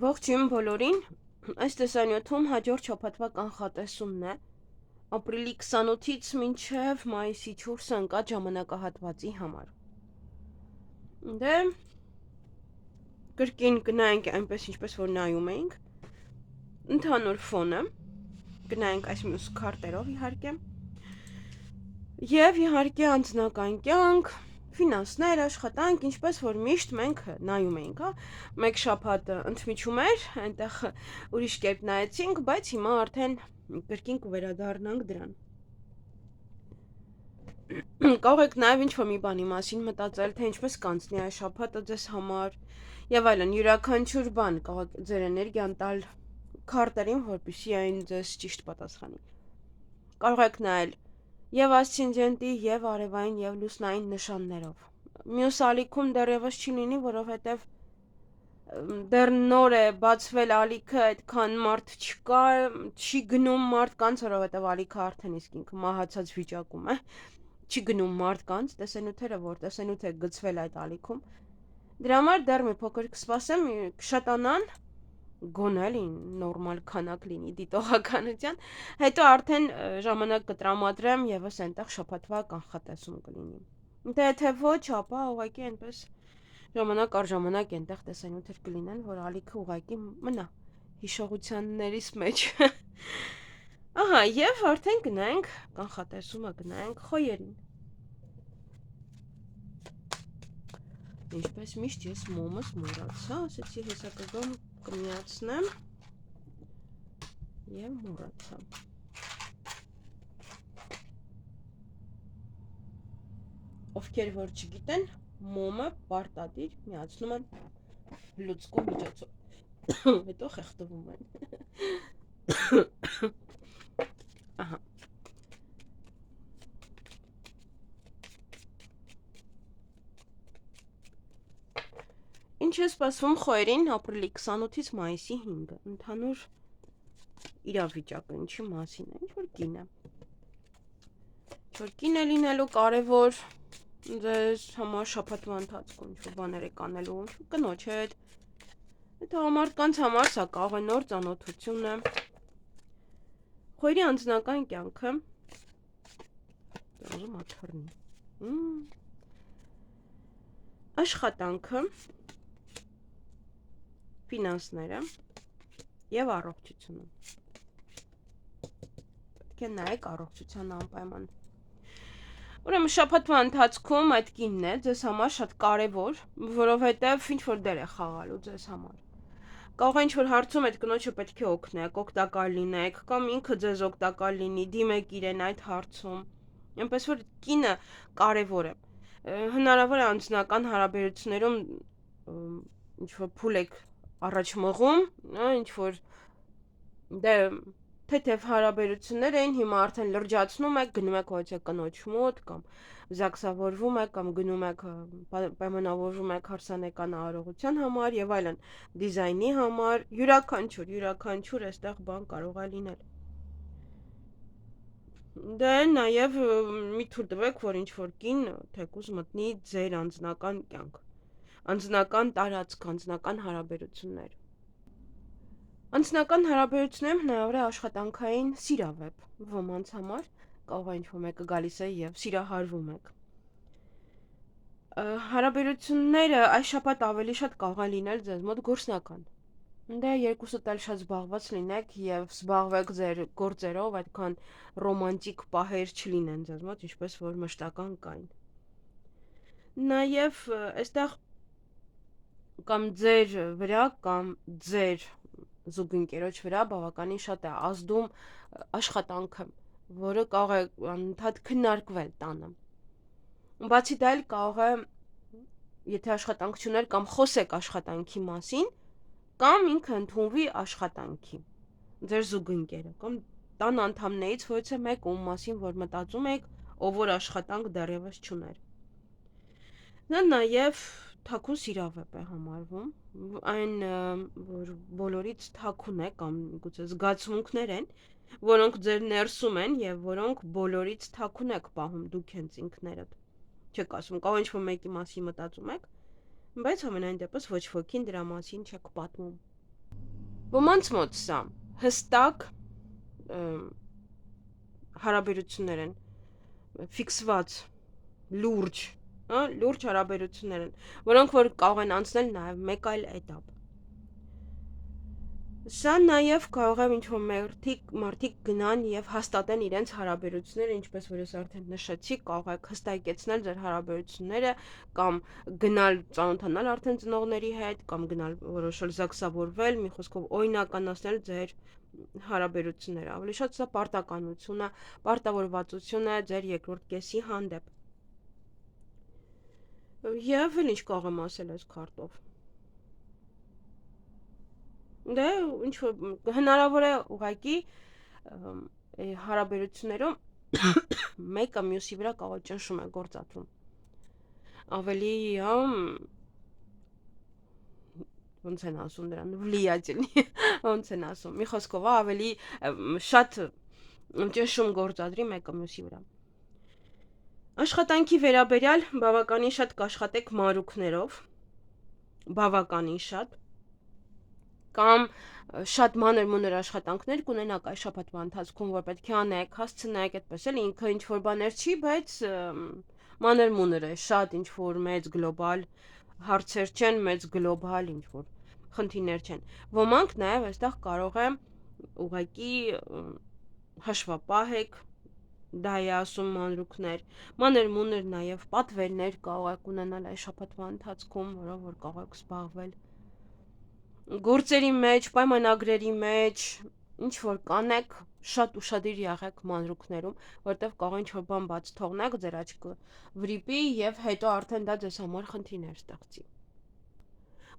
Ողջույն բոլորին, այս տեսանյութում հաջորդ շաբաթվա կանխատեսումն է, ապրիլի 28-ից մինչև մայիսի 4-ը ընկած ժամանակահատվածի համար։ Դե, կրկին գնայինք այնպես ինչպես որ նայում էինք, ընդհանուր ֆոնը, գնայինք այս մյուս քարտերով իհարկե, և իհարկե անձնական կյանք, ֆինանսներ, աշխատանք, ինչպես որ միշտ մենք նայում էինք, մեկ շաբաթ ընդմիջում էր, այնտեղ ուրիշ կերպ նայեցինք, բայց հիմա արդեն կրկին կվերադառնանք դրան։ Կարող եք նաև ինչ-որ մի բանի մասին մտածել, թե ինչպես կանցնի այս շաբաթը ձեզ համար, եւ այլն, յուրաքանչյուր բան կարող եք ձեր էներգիան տալ քարտերին, որպեսզի այն ձեզ ճիշտ պատասխանի։ Կարող եք նայել եւ ասցենդենտի, եւ արևային, եւ լուսնային նշաններով։ Մյուս ալիքում դեռևս չի լինի, որովհետեւ դեռ նոր է բացվել ալիքը, այդքան մարդ չկա, չի գնում մարդկանց, որովհետեւ ալիքը արդեն իսկ ինքը մահացած վիճակում է։ Չի գնում մարդկանց, տեսանյութերը, որ տեսանյութ է գծվել այդ ալիքում։ Դրա համար դեռ մի փոքր կսպասեմ, կշատանան, գոնե նորմալ քանակ լինի դիտողականության, հետո արդեն ժամանակ կտրամադրեմ եւս այնտեղ շաբաթվա կանխատեսում կլինի։ Դե եթե ոչ, ապա ուղղակի այնպես ժամանակ առ ժամանակ այնտեղ տեսանյութեր կլինեն, որ ալիքը ուղղակի մնա հիշողությաններիս մեջ։ Ահա, եւ արդեն գնանք կանխատեսումը, գնանք խոյերին։ Ինչպես միշտ ես մոմս մոռացա, ասեցի հեսակագամ կմիացնեմ եւ մոռացա։ Ովքեր որ չգիտեն, մոմը պարտադիր միացնում են լուծկու միջոցով։ Հետո խեղդվում են։ Ահա։ Ինչ է սպասվում խոյերին ապրիլի 28-ից մայիսի 5-ը, ընդհանուր իրավիճակը ինչի մասին է, ինչ-որ կին է։ Ինչ-որ կին է լինելու կարևոր ձեզ համար շաբաթվա ընթացքում, ինչ-որ բաներ եք անելու, ինչ-որ կնոջ հետ, հետո մարդկանց համար սա կարող է նոր ծանոթություն է։ Խոյերի անձնական կյանքը, ուզում աթռնի, աշխատանքը, ֆինանսները եւ առողջությունը։ Պետք է նայեք առողջության անպայման։ Ուրեմն շաբաթվա ընթացքում այդ կինն է ձեզ համար շատ կարևոր, որովհետեւ ինչ որ դեր է խաղալու ձեզ համար։ Կարող է ինչ որ հարցում այդ կնոջը պետք է օգնեք, օգտակար լինեք, կամ ինքը ձեզ օգտակար լինի, դիմեք իրեն այդ հարցում։ Այնպես որ կինը կարևոր է։ Հնարավոր է անձնական հարաբերություններում ինչ որ փուլ եք առաջ մղում, ինչ որ դե թեթև հարաբերություններ էին, հիմա արդեն լրջացնում եք, գնում եք ոչ կնոջ մոտ կամ զաքսավորվում եք կամ գնում եք պայմանավորվում եք հարսանեկան արարողության համար եւ այլն, դիզայնի համար, յուրաքանչյուր այստեղ բան կարող է լինել։ Դե նաեւ մի թույլ տվեք, որ ինչ որ կին թեկուզ մտնի ձեր անձնական կյանք, անձնական տարածք, անձնական հարաբերություններ։ Անձնական հարաբերություններում հնարավոր է աշխատանքային սիրավեպ ոմանց համար, կարող է ինչ-որ մեկը գալիս է եւ սիրահարվում եք։ Հարաբերությունները այս շաբաթ ավելի շատ կարող են լինել ձեզ մոտ գործնական։ Դե երկուսդ էլ շատ զբաղված լինեք եւ զբաղվեք ձեր գործերով, այդքան ռոմանտիկ պահեր չլինեն ձեզ մոտ, ինչպես որ մշտական կային։ Նաեւ այստեղ կամ ձեր վրա կամ ձեր զուգընկերոջ վրա բավականին շատ է ազդում աշխատանքը, որը կարող է անընդհատ քննարկվել տանը։ Բացի դա էլ կարող է, եթե աշխատանք չուներ կամ խոսեք աշխատանքի մասին, կամ ինքը ընդունվի աշխատանքի, ձեր զուգընկերը, կամ տան անդամներից ոչ է մեկ ում մասին, որ մտածում եք, ով որ աշխատանք դեռևս չուներ։ Նա նաեւ թաքուն սիրավեպ է համարվում, այն որ բոլորից թաքուն է կամ գուցե զգացմունքներ են, որոնք ձեր ներսում են եւ որոնք բոլորից թաքուն եք պահում դուք հենց ինքներդ։ Չեք ասում, կարող ինչ-որ մեկի մասին մտածում եք, բայց ամենայն դեպս ոչ ոքին դրա մասին չեք պատմում։ Ոմանց մոտ սա հստակ հարաբերություններ են, ֆիքսված, լուրջ, լուրջ հարաբերություններ են, որոնք որ կարող են անցնել նաև մեկ այլ этап։ Սա նաև կարող է ինչ-որ մարդիկ գնան եւ հաստատեն իրենց հարաբերությունները, ինչպես որ ես արդեն նշեցի, կարող եք հստակեցնել ձեր հարաբերությունները կամ գնալ ծանոթանալ արդեն ծնողների հետ, կամ գնալ որոշել զաքսավորվել, մի խոսքով օրինականացնել ձեր հարաբերությունները։ Ավելի շատ սա պարտականություն է, պարտավորվածություն է ձեր երկրորդ կեսի հանդեպ։ Եվ էլ ինչ կարող եմ ասել այս քարտով։ Դե ինչ որ հնարավոր է ուղղակի հարաբերություններում մեկը մյուսի վրա կարող է ճնշում է գործադրում։ Ավելի ոնց են ասում դրան, влиятельный, ոնց են ասում։ Մի խոսքով ավելի շատ ճնշում գործադրի մեկը մյուսի վրա։ Աշխատանքի վերաբերյալ բավականին շատ կաշխատեք մանրուքներով, բավականին շատ կամ շատ մանր-մունր աշխատանքներ կունենաք այս շաբաթվա ընթացքում, որ պետք է անեք, հասցնեք, այդպես էլ ինքը ինչ որ բաներ չի, բայց մանր-մունր է, շատ ինչ որ մեծ գլոբալ հարցեր չեն, մեծ գլոբալ ինչ որ խնդիրներ չեն։ Ոմանք նաև այստեղ կարող է ուղղակի հաշվապահ եք, դա է ասում մանրուքներ, մանր-մունր նաև պատվերներ կարող եք ունենալ այս շաբաթվա ընթացքում, որով որ կարող եք զբաղվել գործերի մեջ, պայմանագրերի մեջ, ինչ որ կանեք, շատ ուշադիր եղեք մանրուքներում, որտեվ կարող ինչ որ բան բաց թողնեք, ձեր աչքը վրիպի եւ հետո արդեն դա ձեզ համար խնդիրներ ստեղծի։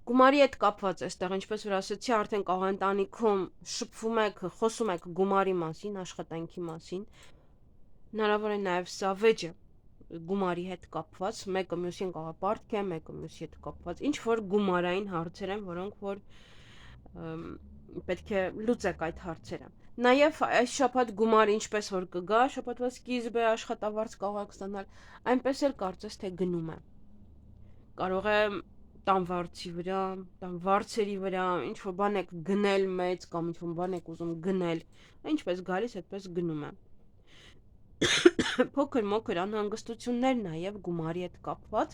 Գումարի հետ կապված այստեղ, ինչպես որ ասացի, արդեն կարող ընտանիքում շփվում եք, խոսում եք գումարի մասին, աշխատանքի մասին։ Հնարավոր է նաեւ սա վեճը գումարի հետ կապված, մեկը մյուսին կարող է պարտք է, մեկը մյուսի հետ կապված, ինչ որ գումարային հարցեր են, որոնք որ պետք է լուծեք այդ հարցերը։ Նաև այս շաբաթ գումարը ինչպես որ կգա, շաբաթվա սկիզբը աշխատավարձ կարող եք ստանալ, այնպես էլ կարծես թե գնում է։ Կարող է տան վարձի վրա, տան վարձերի վրա, ինչ որ բան եք գնել մեծ կամ ինչ որ բան եք ուզում գնել, ինչպես գալիս, այդպես գնում է։ Փոքր-մոքր անհանգստություններ նաև գումարի հետ կապված,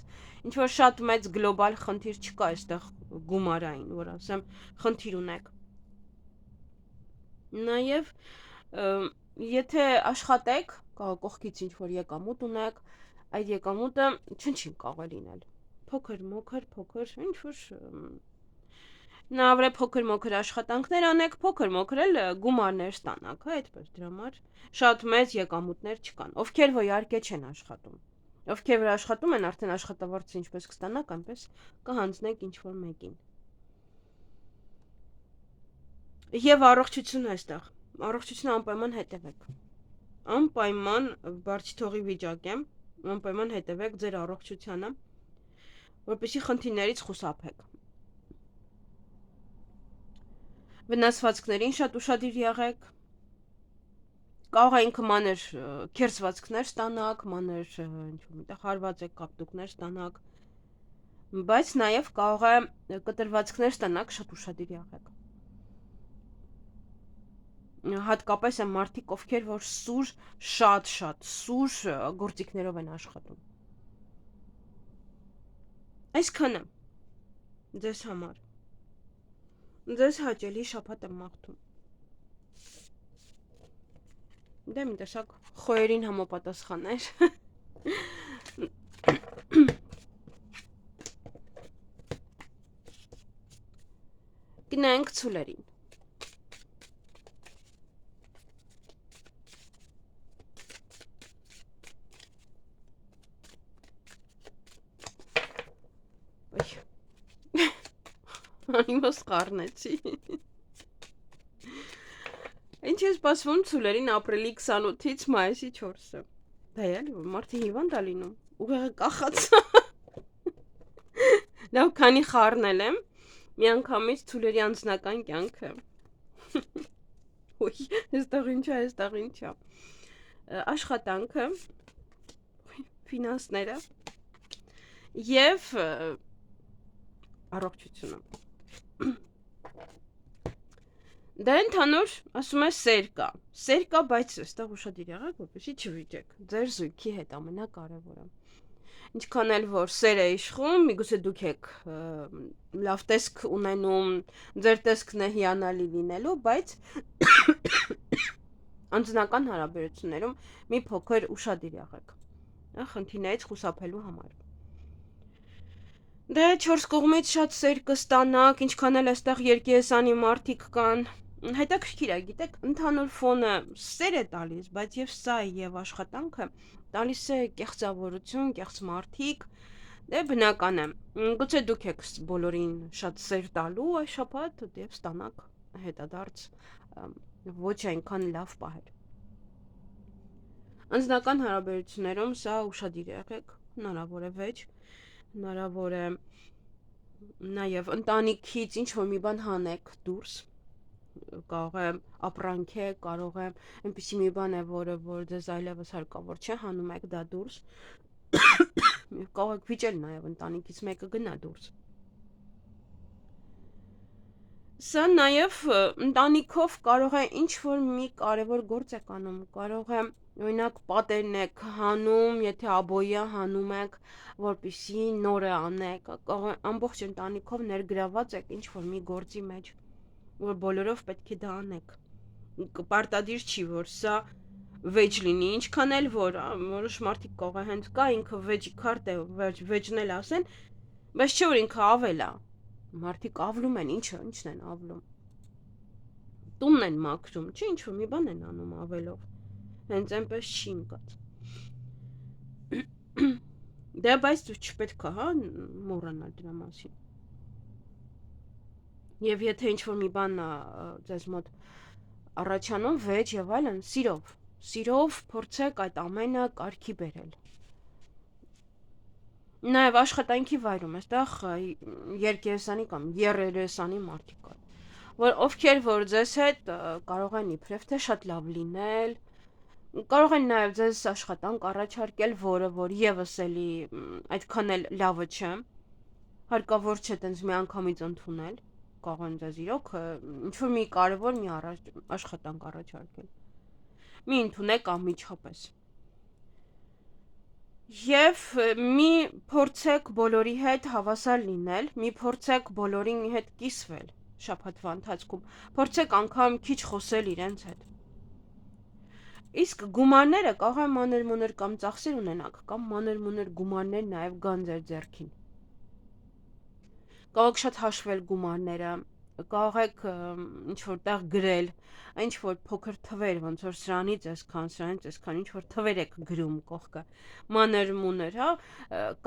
ինչ որ շատ մեծ գլոբալ խնդիր չկա այստեղ գումարային, որ ասեմ, խնդիր ունեք։ Նաև եթե աշխատեք, կողքից ինչ որ եկամուտ ունեք, այդ եկամուտը չնչին կարող է լինել։ Փոքր, ինչ որ նավրե փոքր-մոքր աշխատանքներ անեք, փոքր-մոքր էլ գումարներ ստանաք, այդպես դրա համար շատ մեծ եկամուտներ չկան։ Ովքեր որ իհարկե չեն աշխատում։ Ովքեր որ աշխատում են, արդեն աշխատավարձը ինչպես կստանաք, այնպես կհանձնեք ինչ որ մեկին։ Եվ առողջություն այստեղ։ Առողջությունը անպայման հետևեք։ Անպայման բարձի թողի վիճակ է, անպայման հետևեք ձեր առողջությանը, որպեսզի խնդիրներից խուսափեք։ Վնասվածքներին շատ ուշադիր եղեք։ Կարող է ինքը մանր քերծվածքներ ստանաք, մանր ինչ-որ միտեղ հարված եք կապտուկներ ստանաք, բայց նաև կարող է կտրվածքներ ստանաք, շատ ուշադիր եղեք։ Հատկապես այն մարդիկ, ովքեր որ սուր, շատ սուր գործիքներով են աշխատում։ Այսքանը ձեզ համար։ Ձեզ հաճելի շաբաթ եմ մաղթում։ Դե մի տեսակ խոյերին համապատասխաներ։ Գնանք ցուլերին։ Անիմս խառնեցի։ Ինչ է սպասվում ցուլերին ապրիլի 28-ից մայիսի 4-ը։ Դա էլի մարդի հիվանդ է լինում։ Ուղեղը կախած։ Լավ, քանի խառնել եմ, միանգամից ցուլերի անձնական կյանքը։ Ոյ, այստեղ ինչա։ Աշխատանքը, ֆինանսները եւ առողջությունը։ Դա ընդհանուր, ասում է սեր կա, բայց այստեղ ուշադիր եղեք, որպեսզի չվիճեք, ձեր զույգի հետ ամենակարևորը։ Ինչքան էլ որ սեր է իշխում, միգուցե դուք եք լավ տեսք ունենում, ձեր տեսքն է հիանալի լինելու, բայց անձնական հարաբերություններում մի փոքր ուշադիր եղեք, խնդիրներից խուսափելու համար։ Դե 4 կողմից շատ սեր կստանաք, ինչքան էլ այստեղ երկիեսանի մարդիկ կան, հետաքրքիր է, գիտեք, ընդհանուր ֆոնը սեր է տալիս, բայց եւ սա եւ աշխատանքը տալիս է կեղծավորություն, կեղծ մարդիկ, դե բնական է։ Գուցե դուք եք բոլորին շատ սեր տալու այս շաբաթ եւ ստանաք հետադարձ ոչ այնքան լավ պահեր։ Անձնական հարաբերություններում սա ուշադիր եղեք, հնարավոր է վեճ, հնարավոր է նաեւ ընտանիքից ինչ որ մի բան հանեք դուրս, կարող է ապրանք է, կարող է այնպիսի մի բան է, որ ձեզ այլևս հարկավոր չէ, հանում եք դա դուրս, կարող եք վիճել նաեւ ընտանիքից մեկը գնա դուրս։ Սա նաեւ ընտանիքով կարող է ինչ որ մի կարևոր գործ եք անում, կարող է օրինակ պատերն եք հանում, եթե աբոյա հանում եք, որպեսզի նորը անեք, կարող է ամբողջ ընտանիքով ներգրաված եք ինչ որ մի գործի մեջ, որ բոլորով պետք է դա անեք։ Պարտադիր չի, որ սա վեճ լինի, ինչքան էլ որ որոշ մարդիկ կարող է հենց կա ինքը վեճի քարտ է, վեճն էլ ասեն, բայց չէ որ ինքը ավել է։ Մարդիկ ավլում են, ինչն են ավլում։ Տունն են մաքրում, չէ, ինչ որ մի բան են անում ավելով։ Հենց այնպես չի ընկած։ Դե բայց չպետք է, հա, մոռանալ դրա մասին։ Եվ եթե ինչ որ մի բան ձեզ մոտ առաջանում վեճ եւ այլն, սիրով փորձեք այդ ամենը կարգի բերել։ Նաեւ աշխատանքի վայրում այստեղ երկերեսանի կամ երերեսանի մարդիկ կան, որ ովքեր որ ձեզ հետ կարող են իբրև թե շատ լավ լինել, կարող են նաեւ ձեզ աշխատանք առաջարկել, որ եւս էլի այդքան էլ լավը չէ, հարկավոր չէ տենց միանգամից ընդունել, կարող են ձեզ իրոք ինչ որ մի կարևոր մի աշխատանք առաջարկել։ Մի ընդունեք անմիջապես։ Եվ մի փորձեք բոլորի հետ հավասար լինել, մի փորձեք բոլորի հետ կիսվել շաբաթվա ընթացքում, փորձեք անգամ քիչ խոսել իրենց հետ։ Իսկ գումարները կարող է մանր-մունր կամ ծախսեր ունենաք, կամ մանր-մունր գումարներ նաև գան ձեր ձեռքին։ Կարող եք շատ հաշվել գումարները, կարող եք ինչ որտեղ գրել, ինչ որ փոքր թվեր, ոնց որ սրանից այսքան, ինչ որ թվեր եք գրում կողքը, մանր-մունր, հա,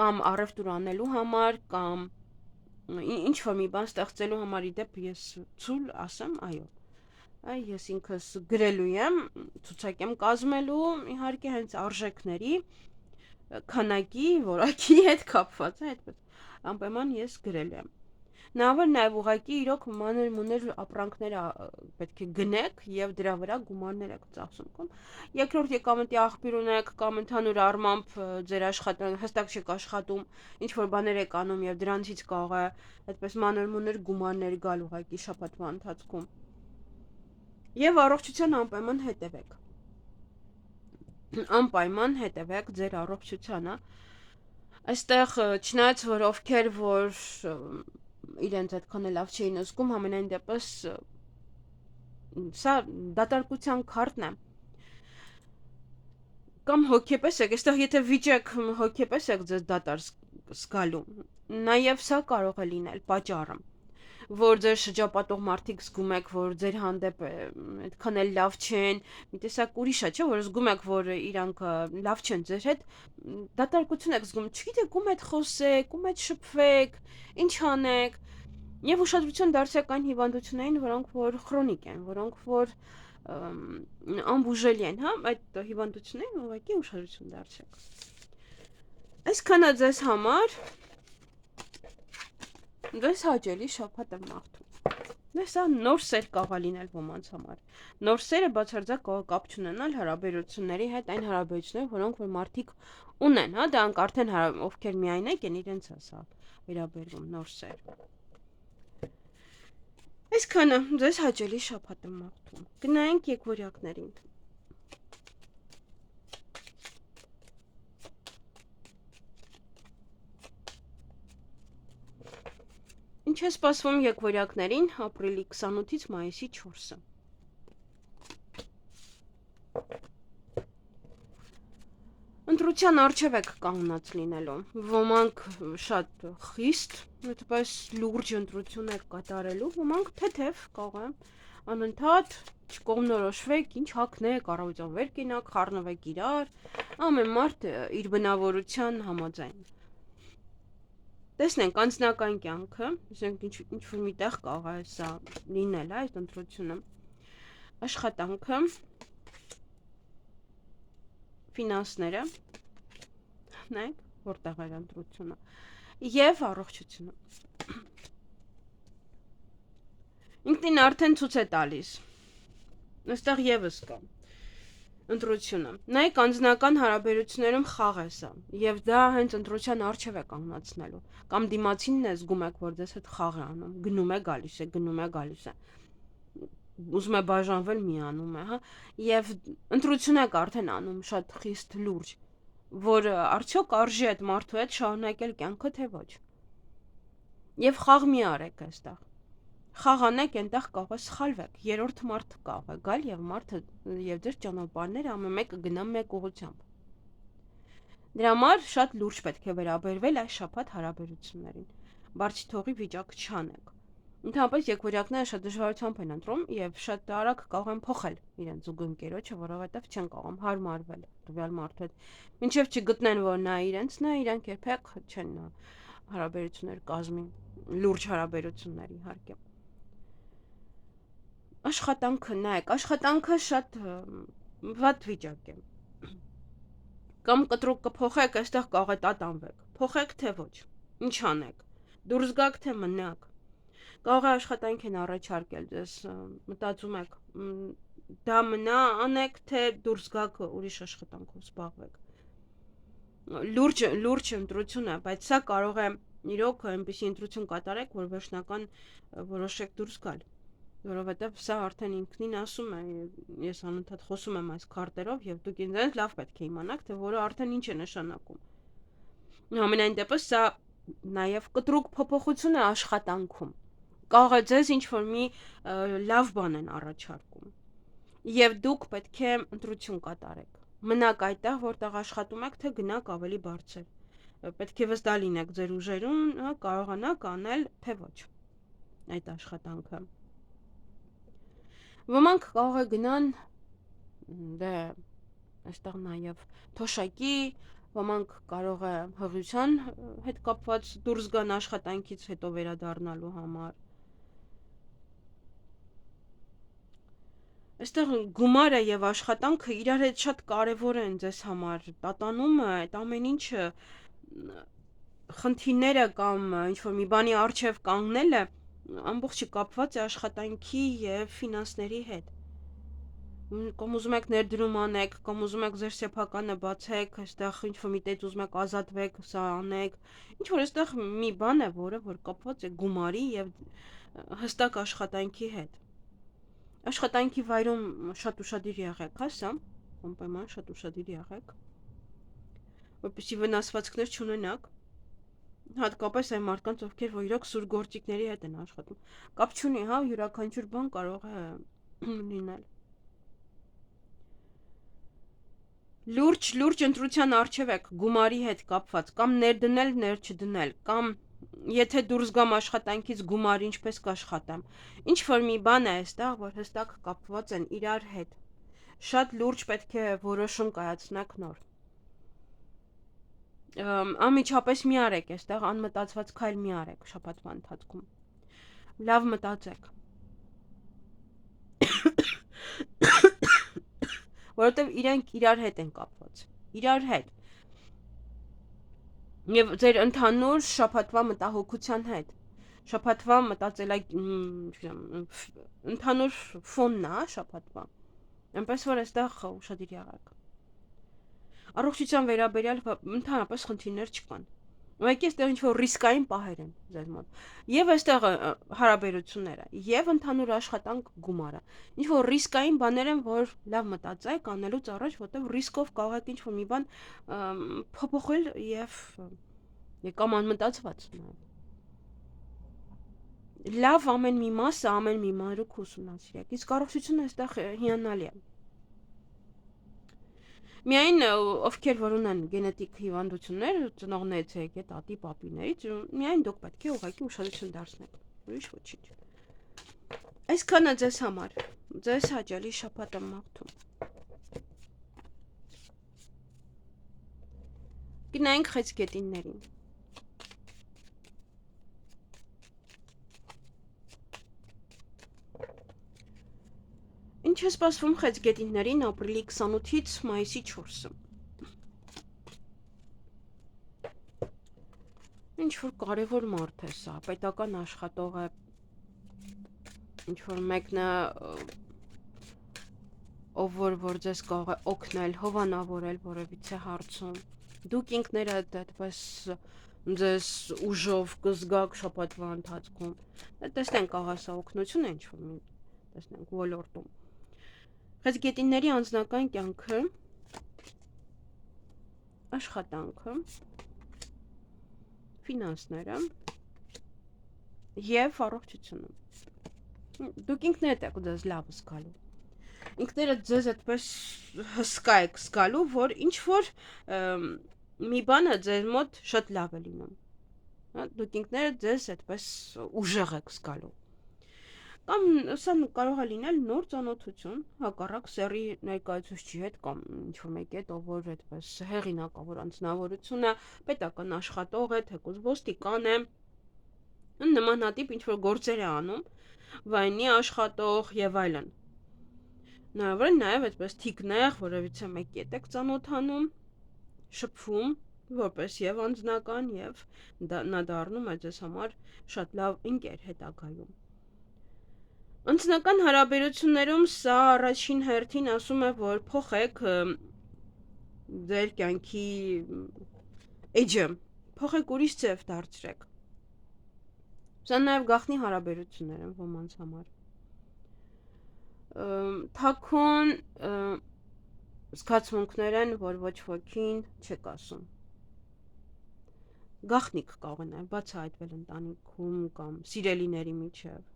կամ առևտուր անելու համար, կամ ինչ որ մի բան ստեղծելու համար, իդեպ ես ցույլ ասեմ, այո։ Այ ես ինքս գրելու եմ, ցուցակ եմ կազմելու, իհարկե հենց արժեքների, քանակի, որակի հետ կապված է, այդպես։ Անպայման ես գրել եմ։ Նավը նաև ուղղակի իրոք մանր-մունր ապրանքներ պետք է գնեք եւ դրա վրա գումարներ եք ծախսում կամ երկրորդ եկամտի աղբյուր ունեք կամ ընդհանուր առմամբ ձեր հստակ չեք աշխատում, ինչ որ բաներ եք անում եւ դրանցից կարող է այդպես մանր-մունր գումարներ գալ ուղղակի շաբաթվա ընթացքում։ Եվ առողջության անպայման հետևեք։ Անպայման հետևեք ձեր առողջությանը։ Այստեղ չնայած որ ովքեր որ իրենց այդքան լավ չէին զգում, ամենայն դեպս սա դատարկության քարտն է։ Կամ հոգեպես եք, այստեղ եթե վիճեք հոգեպես եք ձեզ դատար զգալու, նաև սա կարող է լինել պատճառը, որ ձեր շրջապատող մարդիկ զգում եք, որ ձեր հանդեպ այդքան էլ լավ չեն, մի տեսակ ուրիշ է, չէ, որ զգում եք, որ իրանք լավ չեն ձեր հետ, դատարկություն եք զգում, չգիտեք ում հետ խոսեք, ում հետ շփվեք, ինչ անեք, եւ ուշադրություն դարձեք այն հիվանդություններին, որոնք որ քրոնիկ են, որոնք որ անբուժելի են, հա, այդ հիվանդություններին ուղղակի ուշադրություն դարձեք։ Այսքանը ձեզ համար դες հաճելի շաբաթ եմ մաղթում։ Դե սա նոր սեր կարող է լինել ոմանց համար։ Նոր սերը բացարձակ կարող է կապ չունենալ հարաբերությունների հետ, այն հարաբերությունները, որոնք որ մարդիկ ունեն, հա, դրանք արդեն ովքեր միայնակ են, իրենց է սա վերաբերվում նոր սեր։ Այսքանը ձեզ հաճելի շաբաթ եմ մաղթում։ Գնայինք եկվորյակներին։ Ինչ է սպասվում եկվորյակներին ապրիլի 28-ից մայիսի 4-ը։ Ընտրության առջև եք կանգնած լինելու։ Ոմանք շատ խիստ, այդպես լուրջ ընտրություն եք կատարելու, ոմանք թեթև կարող անընդհատ չկողմնորոշվեք, ինչ հակնեք, առավոտյան վեր կենաք, խառնվեք իրար, ամեն մարդ իր բնավորության համաձայն։ Տեսնենք անձնական կյանքը, ասենք ինչ-որ միտեղ կարող է սա լինել, այդ ընտրությունը, աշխատանքը, ֆինանսները, նայեք, որտեղ է ընտրությունը, եւ առողջությունը։ Ինքնին արդեն ցույց է տալիս։ Այստեղ եւս կա ընտրությունը։ Նայեք, անձնական հարաբերություններում խաղ է սա, եւ դա հենց ընտրության առջև է կանգնացնելու։ Կամ դիմացինն է զգում եք, որ դες հետ խաղ է անում, գնում է գալիս է, գնում է գալիս է։ Ուզում է բաժանվել, միանում է, հա, եւ ընտրություն եք արդեն անում շատ խիստ լուրջ, որ արդյոք արժի այդ մարդու հետ շարունակել կյանքը թե ոչ։ Եվ խաղ մի արեք այստեղ։ Խաղ անեք, այնտեղ կարող է սխալվեք, երրորդ մարդ կարող է գալ եւ մարդը եւ ձեր ճանապարհները ամեն մեկը գնա մեկ ուղղությամբ։ Դրա համար շատ լուրջ պետք է վերաբերվել այս շաբաթ հարաբերություններին։ Բարձի թողի վիճակ չանեք։ Ընդհանրապես եկվորյակները շատ դժվարությամբ են ընտրում եւ շատ արագ կարող են փոխել իրենց զուգընկերոջը, որովհետեւ չեն կարող հարմարվել տվյալ մարդու հետ։ Մինչեւ չգտնեն, որ նա իրենցն է, իրանք երբեք չեն հարաբերություններ կազմի, լուրջ հարաբերություններ իհարկե։ Աշխատանքը, նայեք, աշխատանքը շատ վատ վիճակ է։ Կամ կտրուկ կփոխեք, այստեղ կարող է տատանվեք։ Փոխեք թե ոչ։ Ինչ անեք։ Դուրս գաք թե մնաք։ Կարող է աշխատանք են առաջարկել, ձեզ մտածում եք, դա մնա անեք, թե դուրս գաք ուրիշ աշխատանքով զբաղվեք։ Լուրջ ընտրություն է, բայց սա կարող է իրոք այնպիսի ընտրություն կատարեք, որ վերջնական որոշեք դուրս գալ, որովհետև սա արդեն ինքնին ասում է, ես անընդհատ խոսում եմ այս քարտերով եւ դուք ինձ լավ պետք է իմանաք, թե որը արդեն ինչ է նշանակում։ Համենայն դեպս սա նաեւ կտրուկ փոփոխություն է աշխատանքում։ Կարող է ձեզ ինչ-որ մի լավ բան են առաջարկում եւ դուք պետք է ընտրություն կատարեք։ Մնաք այդտեղ, որտեղ աշխատում եք, թե գնաք ավելի բարձր։ Պետք է վստահ լինեք ձեր ուժերում, կարողանաք անել թե ոչ այդ աշխատանքը։ Ոմանք կարող է գնան դե այստեղ նաեւ թոշակի, ոմանք կարող է հղիության հետ կապված դուրս գան աշխատանքից հետո վերադառնալու համար։ Այստեղ գումարը եւ աշխատանքը իրար հետ շատ կարեւոր են ձեզ համար։ Տատանումը, այդ ամեն ինչը խնդիրները կամ ինչ-որ մի բանի առջև կանգնելը ամբողջը կապված է աշխատանքի եւ ֆինանսների հետ։ Կամ ուզում եք ներդրում անեք, կամ ուզում եք ձեր սեփականը բացեք, այստեղ ինչ-որ մի տեղ ուզում եք ազատվեք, սա անեք։ Ինչ որ այստեղ մի բան է, որը որ կապված է գումարի եւ հստակ աշխատանքի հետ։ Աշխատանքի վայրում շատ ուշադիր եղեք, հա, սա, անպայման շատ ուշադիր եղեք, որպեսզի վնասվածքներ չունենաք, հատկապես այն մարդկանց, ովքեր որ իրոք սուր գործիքների հետ են աշխատում, կապ չունի, հա, յուրաքանչյուր բան կարող է լինել։ Լուրջ ընտրության առջև եք գումարի հետ կապված, կամ ներդնել, չդնել, կամ եթե դուրս գամ աշխատանքից գումար ինչպես կաշխատեմ։ Ինչ որ մի բան է այստեղ, որ հստակ կապված են իրար հետ։ Շատ լուրջ պետք է որոշում կայացնեք նոր։ Անմիջապես մի արեք այստեղ, անմտածված քայլ մի արեք շաբաթվա ընթացքում։ Լավ մտածեք։ Որովհետև իրենք իրար հետ են կապված։ Իրար հետ։ Եվ ձեր ընդհանուր շաբաթվա մտահոգության հետ, շաբաթվա ընդհանուր ֆոնն է շաբաթվա, այնպես որ այստեղ ուշադիր եղեք։ Առողջության վերաբերյալ ընդհանրապես խնդիրներ չկան։ Ուղղակի այստեղ ինչ-որ ռիսկային պահեր են ձեր մոտ։ Եվ այստեղ հարաբերությունները, եւ ընդհանուր աշխատանք գումարը։ Ինչ-որ ռիսկային բաներ են, որ լավ մտածեք անելուց առաջ, որտեղ ռիսկով կարող եք ինչ-որ մի բան փոփոխել եւ կամ անմտածված նայել։ Լավ ամեն մի մասը, ամեն մի մանրուք ուսումնասիրեք։ Իսկ առողջությունը այստեղ հիանալի է։ Միայն ովքեր որ ունեն գենետիկ հիվանդություններ, ծնողներից է եկել տատի, պապիներից, միայն դուք պետք է ուղղակի ուշադրություն դարձնեք։ Ուրիշ ոչինչ։ Այսքանը ձեզ համար։ Ձեզ հաճելի շաբաթ եմ մաղթում։ Գնայինք խեցգետիններին։ Ինչ է սպասվում խեցգետիններին ապրիլի 28-ից մայիսի 4-ը։ Ինչ-որ կարևոր մարդ է սա, պետական աշխատող է, ինչ-որ մեկն է, ով որ ձեզ կարող է օգնել, հովանավորել որևիցե հարցում։ Դուք ինքներդ այդպես ձեզ ուժով կզգաք շաբաթվա ընթացքում։ Տեսնենք աղա սա օգնություն է ինչ-որ մի, տեսնենք ոլորտում։ Խեցգետինների անձնական կյանքը, աշխատանքը, ֆինանսները եւ առողջությունը։ Դուք ինքներդ եք ձեզ լավ զգալու։ Ինքներդ ձեզ այդպես հսկա եք զգալու, որ ինչ որ մի բանը ձեր մոտ շատ լավ է լինում։ Դուք ինքներդ ձեզ այդպես ուժեղ եք զգալու։ Կամ սա կարող է լինել նոր ծանոթություն, հակառակ սեռի ներկայացուցչի հետ կամ ինչ-որ մեկի հետ, ով որ այդպես հեղինակավոր անձնավորություն է, պետական աշխատող է, թեկուզ ոստիկան է, նմանատիպ ինչ-որ գործեր է անում, վայնի աշխատող եւ այլն։ Նայավոր է նաեւ այդպես թիկնեղ, որևիցե մեկի հետ եք ծանոթանում, շփվում, որպես եւ անձնական եւ նա դառնում է ձեզ համար շատ լավ ընկեր հետագայում։ Անձնական հարաբերություններում սա առաջին հերթին ասում է, որ փոխեք ձեր կյանքի էջը, փոխեք ուրիշ ձև դարձրեք։ Սա նաև գաղտնի հարաբերություններ են ոմանց համար։ Թաքուն զգացմունքներ են, որ ոչ ոքին չեք ասում։ Գաղտնիք կարող է նաև բացահայտվել ընտանիքում կամ սիրելիների միջև։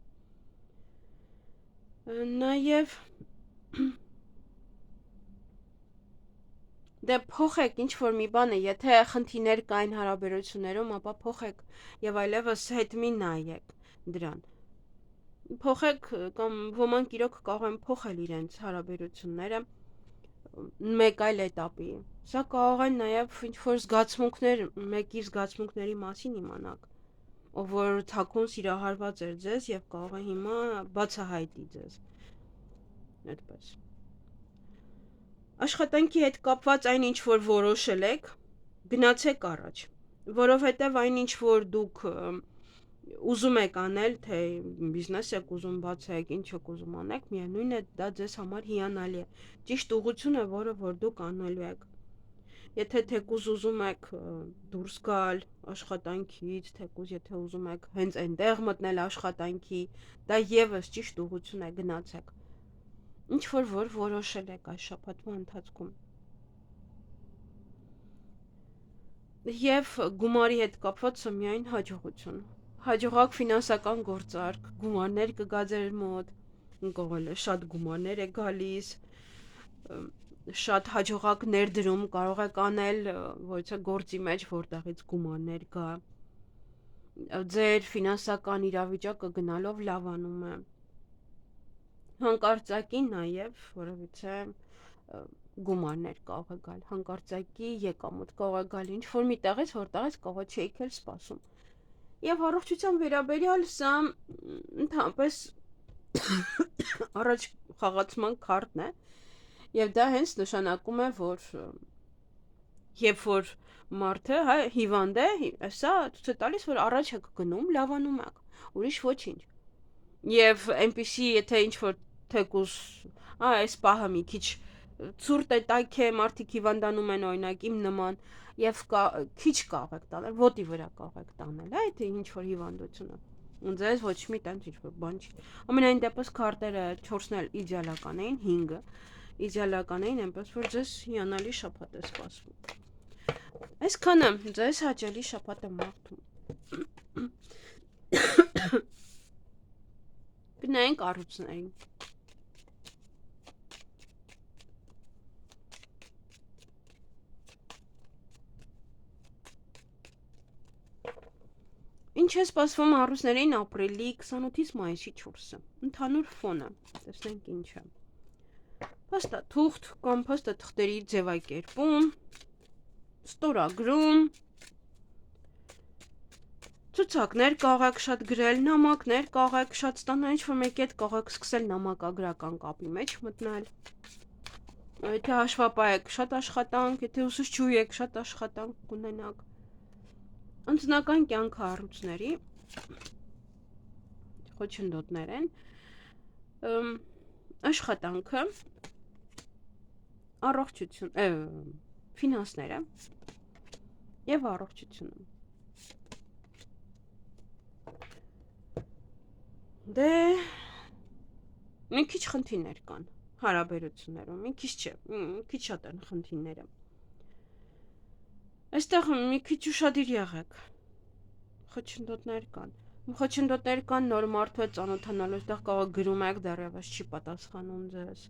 Նաև դե փոխեք ինչ որ մի բանը, եթե խնդիրներ կային հարաբերություններում, ապա փոխեք եւ այլևս հետ մի նայեք դրան։ Փոխեք կամ ոմանք իրոք կարող են փոխել իրենց հարաբերությունները մեկ այլ էտապի։ Սա կարող է նաև ինչ որ զգացմունքներ, մեկի զգացմունքների մասին իմանաք, ով որ թաքուն սիրահարված էր ձեզ եւ կարող է հիմա բացահայտի ձեզ։ Այդպես։ Աշխատանքի հետ կապված այն ինչ որ որոշել եք, գնացեք առաջ, որովհետեւ այն ինչ որ դուք ուզում եք անել, թե բիզնես եք ուզում բացեք, ինչ եք ուզում անեք, միևնույն է դա ձեզ համար հիանալի է։ Ճիշտ ուղղությունը, որը որ դուք անելու եք։ Եթե թեկուզ ուզում եք դուրս գալ աշխատանքից, թեկուզ եթե ուզում եք հենց այնտեղ մտնել աշխատանքի, դա եւս ճիշտ ուղղություն է, գնացեք։ Ինչ որ որոշել եք այս շաբաթվա ընթացքում։ Եվ գումարի հետ կապված սա միայն հաջողություն։ Հաջողակ ֆինանսական գործարք, գումարներ կգա ձեր մոտ, կողել է շատ գումարներ է գալիս, շատ հաջողակ ներդրում կարող եք անել, որը գործի մեջ որտեղից գումարներ գա։ Ձեր ֆինանսական իրավիճակը գնալով լավանում է։ Հանկարծակի նաև որովհետեւ գումարներ կարող է գալ, հանկարծակի եկամուտ կարող է գալ ինչ որ մի տեղից, որտեղից կարող չէիք էլ սպասում։ Եվ առողջության վերաբերյալ սա ընդհանրապես առաջ խաղացման քարտն է, եւ դա հենց նշանակում է, որ երբ որ մարդը հիվանդ է, սա ցույց է տալիս, որ առաջ եք գնում, լավանում եք, ուրիշ ոչինչ։ Եվ այնպիսի, եթե ինչ որ թեկուզ, այս պահը մի քիչ ցուրտ է, տայք է, մարդիկ հիվանդանում են օրինակ իմ նման եւ քիչ կարող եք տանել, ոտի վրա կարող եք տանել, հա, թե ինչ որ հիվանդություն է։ Ու ձեզ ոչ մի տենց ինչ որ բան չի։ Ամենայն դեպս քարտերը 4-ն էլ իդեալական էին, 5-ը իդեալական էին, այնպես որ ձեզ հիանալի շաբաթ է սպասվում։ Այսքանը ձեզ հաճելի շաբաթ եմ մաղթում։ Գնայինք առույցներին։ Ինչ է սպասվում առույցներին ապրիլի 28-ից մայիսի 4-ը։ Ընդհանուր ֆոնը, տեսնենք ինչ է։ Փաստաթուղթ կամ փաստաթղթերի ձևակերպում, ստորագրում, ցուցակներ կարող եք շատ գրել, նամակներ կարող եք շատ ստանալ, ինչ-որ մեկի հետ կարող եք սկսել նամակագրական կապի մեջ մտնել։ Եթե հաշվապահ եք, շատ աշխատանք, եթե ուսուցչուհի եք, շատ աշխատանք կունենաք։ Անձնական կյանքը առույցների խոչընդոտներ են, աշխատանքը, առողջություն, ֆինանսները եւ առողջությունը։ Դե մի քիչ խնդիրներ կան հարաբերություններում, մի քիչ չէ, քիչ շատ են խնդիրները։ Այստեղ մի քիչ ուշադիր եղեք։ Խոչընդոտներ կան։ Խոչընդոտներ կան նոր մարդու հետ ծանոթանալու, այստեղ կարող գրում եք, դեռևս չի պատասխանում ձեզ։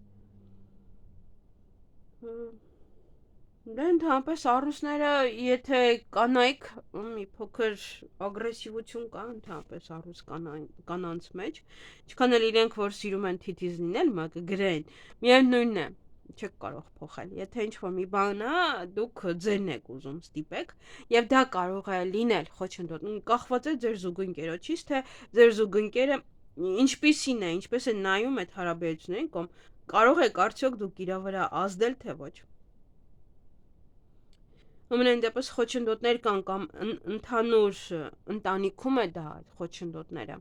Դե ընդհանրապես առույցները, եթե կանայք մի փոքր ագրեսիվություն կա ընդհանրապես առույց կանանց մեջ, ինչքան էլ իրենք որ սիրում են թիթիզ լինել, մակը գրեն, միևնույնն է, չեք կարող փոխել։ Եթե ինչ-որ մի բան է, դուք ձերն եք ուզում ստիպեք, եւ դա կարող է լինել խոչընդոտ, կախված է ձեր զուգընկերոջից, թե ձեր զուգընկերը ինչպիսին է, ինչպես է նայում այդ հարաբերություններին, կամ կարող եք արդյոք դուք իր վրա ազդել, թե ոչ։ Ամենայն դեպս խոչընդոտներ կան կամ ընդհանուր ընտանիքում է դա խոչընդոտները,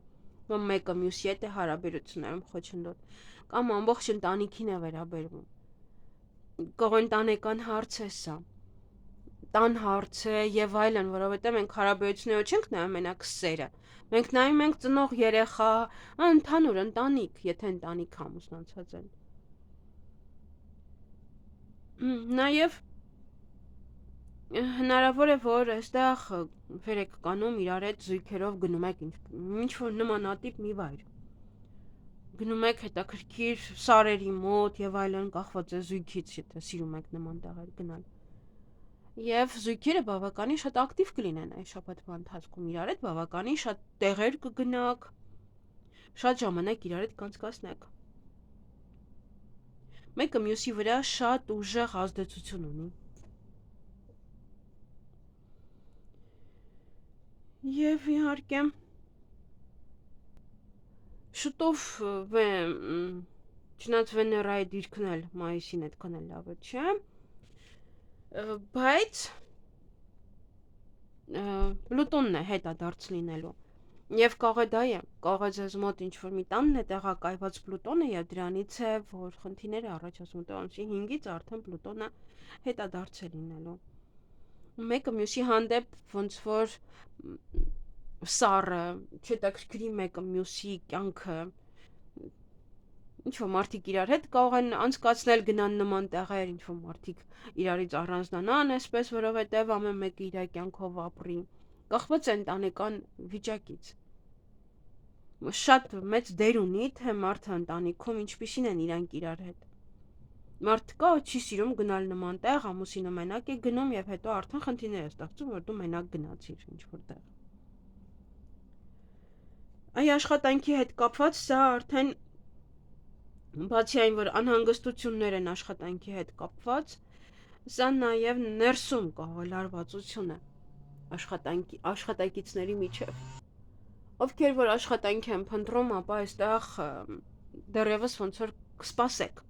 կամ մեկը մյուսի հետ է հարաբերություններում խոչընդոտ, կամ ամբողջ ընտանիքին է վերաբերվում։ Կարող ընտանեկան հարց է սա, տան հարց է եւ այլն, որովհետեւ մենք հարաբերությունները չենք նայում մենակ սերը։ Մենք նայում ենք ծնող երեխա, ընդհանուր ընտանիք, եթե ընտանիք ամուսնացած են։ Նաեւ հնարավոր է, որ այստեղ վեր եք կանում իրար հետ զույգերով գնում եք ինչ-որ նմանատիպ մի վայր։ Գնում եք հետաքրքիր սարերի մոտ եւ այլն, կախված է զույգից, եթե սիրում եք նման տեղեր գնալ։ Եվ զույգերը բավականին շատ ակտիվ կլինեն այս շաբաթվա ընթացքում իրար հետ, բավականին շատ տեղեր կգնաք, շատ ժամանակ իրար հետ կանցկացնեք։ Մեկը մյուսի վրա շատ ուժեղ ազդեցություն ունի։ Եվ իհարկե շուտով չնայած Վեներայի դիրքն էլ մայիսին այդքան էլ լավ չէ, բայց Պլուտոնն է հետադարձ լինելու։ Եվ կարող է դա է, կարող է ձեզ մոտ ինչ-որ մի տանն է տեղակայված Պլուտոնը եւ դրանից է, որ խնդիրները առաջացնում տոնցի 5-ից արդեն Պլուտոնը հետադարձ է լինելու։ Մեկը մյուսի հանդեպ ոնց որ սառը, չհետաքրքրի մեկը մյուսի կյանքը, ինչ-որ մարդիկ իրար հետ կարող են անցկացնել գնան նման տեղեր, ինչ-որ մարդիկ իրարից առանձնանան այսպես, որովհետև ամեն մեկը իր կյանքով ապրի, կախված է ընտանեկան վիճակից։ Շատ մեծ դեր ունի, թե մարդը ընտանիքում ինչպիսին են իրանք իրար հետ։ Մարդ կա, չի սիրում գնալ նման տեղ, ամուսինը մենակ է գնում եւ հետո արդեն խնդիրներ է ստեղծում, որ դու մենակ գնացիր ինչ-որ տեղ։ Այ աշխատանքի հետ կապված սա արդեն բացի այն, որ անհանգստություններ են աշխատանքի հետ կապված, սա նաեւ ներսում կարող լարվածություն է աշխատակիցների միջև։ Ովքեր որ աշխատանք են փնտրում, ապա այստեղ դեռևս ոնց որ կսպասեք։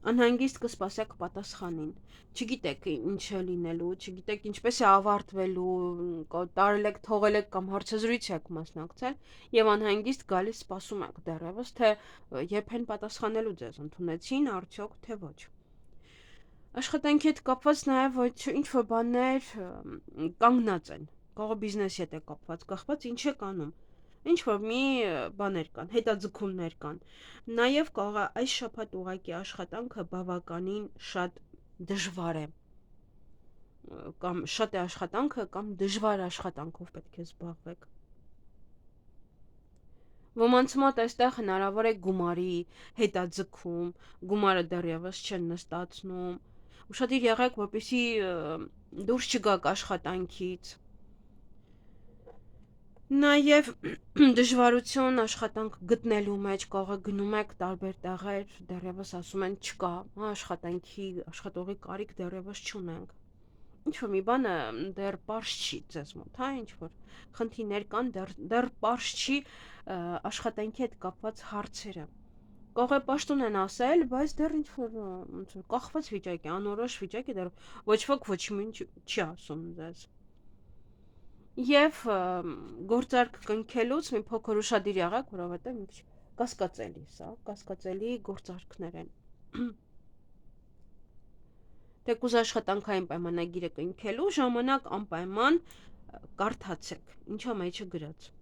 Անհանգիստ կսպասեք պատասխանին, չգիտեք ինչ է լինելու, չգիտեք ինչպես է ավարտվելու, տարել եք, թողել եք կամ հարցազրույց եք մասնակցել եւ անհանգիստ գալիս սպասում եք դեռևս, թե երբ են պատասխանելու ձեզ, ընդունեցին արդյոք թե ոչ։ Աշխատանքի հետ կապված նաև ինչ որ բաներ կանգնած են, կարող բիզնեսի հետ է կապված ինչ եք անում, ինչ որ մի բաներ կան, հետաձգումներ կան, նաև կարող է այս շաբաթ ուղղակի աշխատանքը բավականին շատ դժվար է, կամ շատ է աշխատանքը, կամ դժվար աշխատանքով պետք է զբաղվեք։ Ոմանց մոտ այստեղ հնարավոր է գումարի հետաձգում, գումարը դեռևս չեն նստացնում, ուշադիր եղեք, որպեսզի դուրս չգաք աշխատանքից։ Նաև դժվարություն աշխատանք գտնելու մեջ կարող է գնում եք տարբեր տեղեր, դեռևս ասում են չկա, աշխատողի կարիք դեռևս չունենք։ Ինչ-որ մի բանը դեռ պարզ չի ձեզ մոտ, ինչ-որ խնդիրներ կան, դեռ պարզ չի աշխատանքի հետ կապված հարցերը։ Կարող է պաշտոն են ասել, բայց դեռ ինչ-որ կախված վիճակ է, անորոշ վիճակ է, դեռ ոչ ոք ոչ մի չի ասում ձեզ։ Եվ գործարք կնքելուց մի փոքր ուշադիր եղեք, որովհետև մի քիչ կասկածելի գործարքներ են։ Թեկուզ աշխատանքային պայմանագիրը կնքելու ժամանակ անպայման կարդացեք, ինչա մեջը գրած։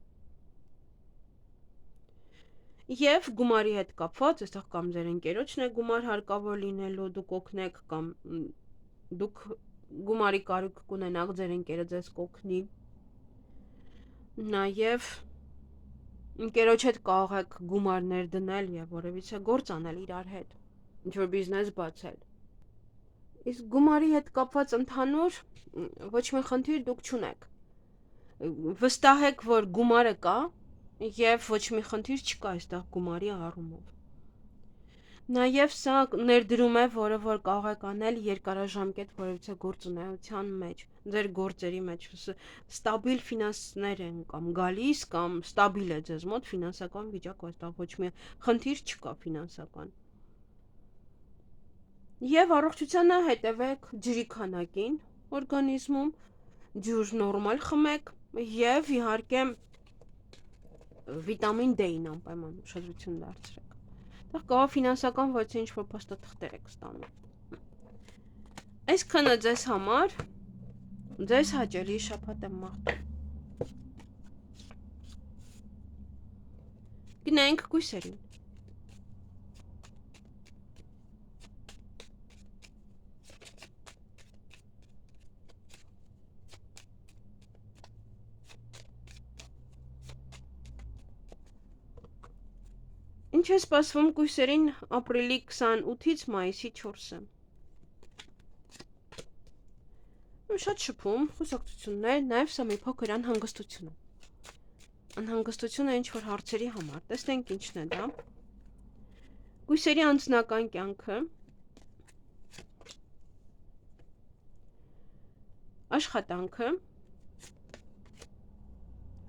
Եվ գումարի հետ կապված, այստեղ կամ ձեր ընկերոջն է գումար հարկավոր լինելու, դուք օգնեք, կամ դուք գումարի կարիք կունենաք, ձեր ընկերը ձեզ կօգնի։ Նաև ընկերոջ հետ կարող եք գումարներ դնել եւ որևիցե գործ անել իրար հետ, ինչ-որ բիզնես բացել։ Իսկ գումարի հետ կապված ընդհանուր ոչ մի խնդիր դուք չունեք։ Վստահ եք, որ գումարը կա եւ ոչ մի խնդիր չկա այստեղ գումարի առումով։ Նաեւ սա ներդրում է, որը որ կարող եք անել երկարաժամկետ որևիցե գործունեության մեջ, ձեր գործերի մեջ, ստաբիլ ֆինանսներ են կամ գալիս, կամ ստաբիլ է ձեզ մոտ ֆինանսական վիճակը, այստեղ ոչ մի խնդիր չկա ֆինանսական։ Եվ առողջությանը հետևեք ջրի քանակին օրգանիզմում, ջուր նորմալ խմեք եւ իհարկե վիտամին D-ին անպայման ուշադրություն դարձրեք։ Դա կարող ֆինանսական ոչ ինչ-որ փաստաթղթեր եք ստանում։ Այսքանը ձեզ համար, ձեզ հաճելի շաբաթ եմ մաղթում։ Գնանք կույսերին։ Ինչ է սպասվում կույսերին ապրիլի 28-ից մայիսի 4-ը։ Շատ շփում, խոսակցություններ, նաև սա մի փոքր անհանգստություն է։ Անհանգստությունը ինչ-որ հարցերի համար, տեսնենք ինչն է դա։ Կույսերի անձնական կյանքը, աշխատանքը,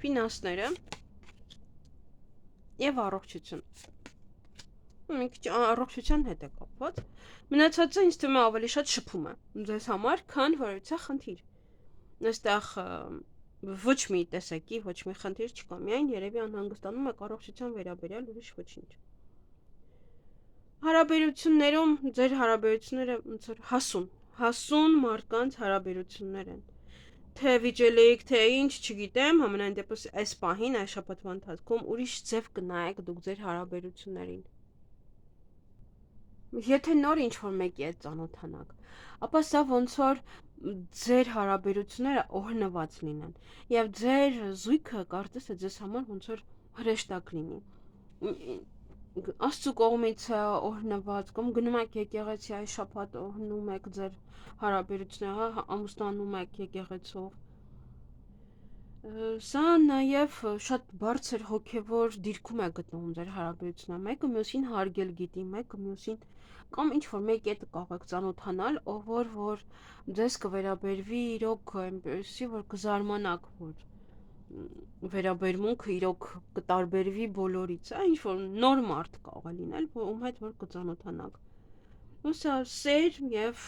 ֆինանսները և առողջությունը։ Մի քիչ առողջության հետ է կապված, մնացածը ինձ թվում է ավելի շատ շփում է ձեզ համար, քան որևիցե խնդիր։ Այստեղ ոչ մի տեսակի, ոչ մի խնդիր չկա, միայն երևի անհանգստանում եք առողջության վերաբերյալ, ուրիշ ոչինչ։ Հարաբերություններում ձեր հարաբերությունները ոնց որ հասուն մարդկանց հարաբերություններ են։ Թե վիճելիք, թե ինչ, չգիտեմ, համենայն դեպս այս պահին, այս շաբաթվա ընթացքում ուրիշ ձև կնայեք դուք ձեր հարաբերություններին։ Եթե նոր ինչ-որ մեկի հետ ծանոթանաք, ապա սա ոնց որ ձեր հարաբերությունները օրհնված լինեն, եւ ձեր զույգը կարծես թե ձեզ համար ոնց որ հրեշտակ լինի։ Աստծո կողմից օրհնված, կամ գնում եք եկեղեցի այս շաբաթ օրհնում եք ձեր հարաբերությունները, ամուսնանում եք եկեղեցով։ Սա նաև շատ բարձր հոգևոր դիրքում է գտնվում ձեր հարաբերությունը, մեկը մյուսին հարգել գիտի, մեկը մյուսին կամ ինչ-որ մեկի հետ կարող եք ծանոթանալ, ով որ ձեզ կվերաբերվի իրոք այնպեսի, որ կզարմանաք, որ վերաբերմունքը իրոք կտարբերվի բոլորից, ինչ-որ նոր մարդ կարող է լինել, ում հետ որ կծանոթանաք։ Ու սա սեր և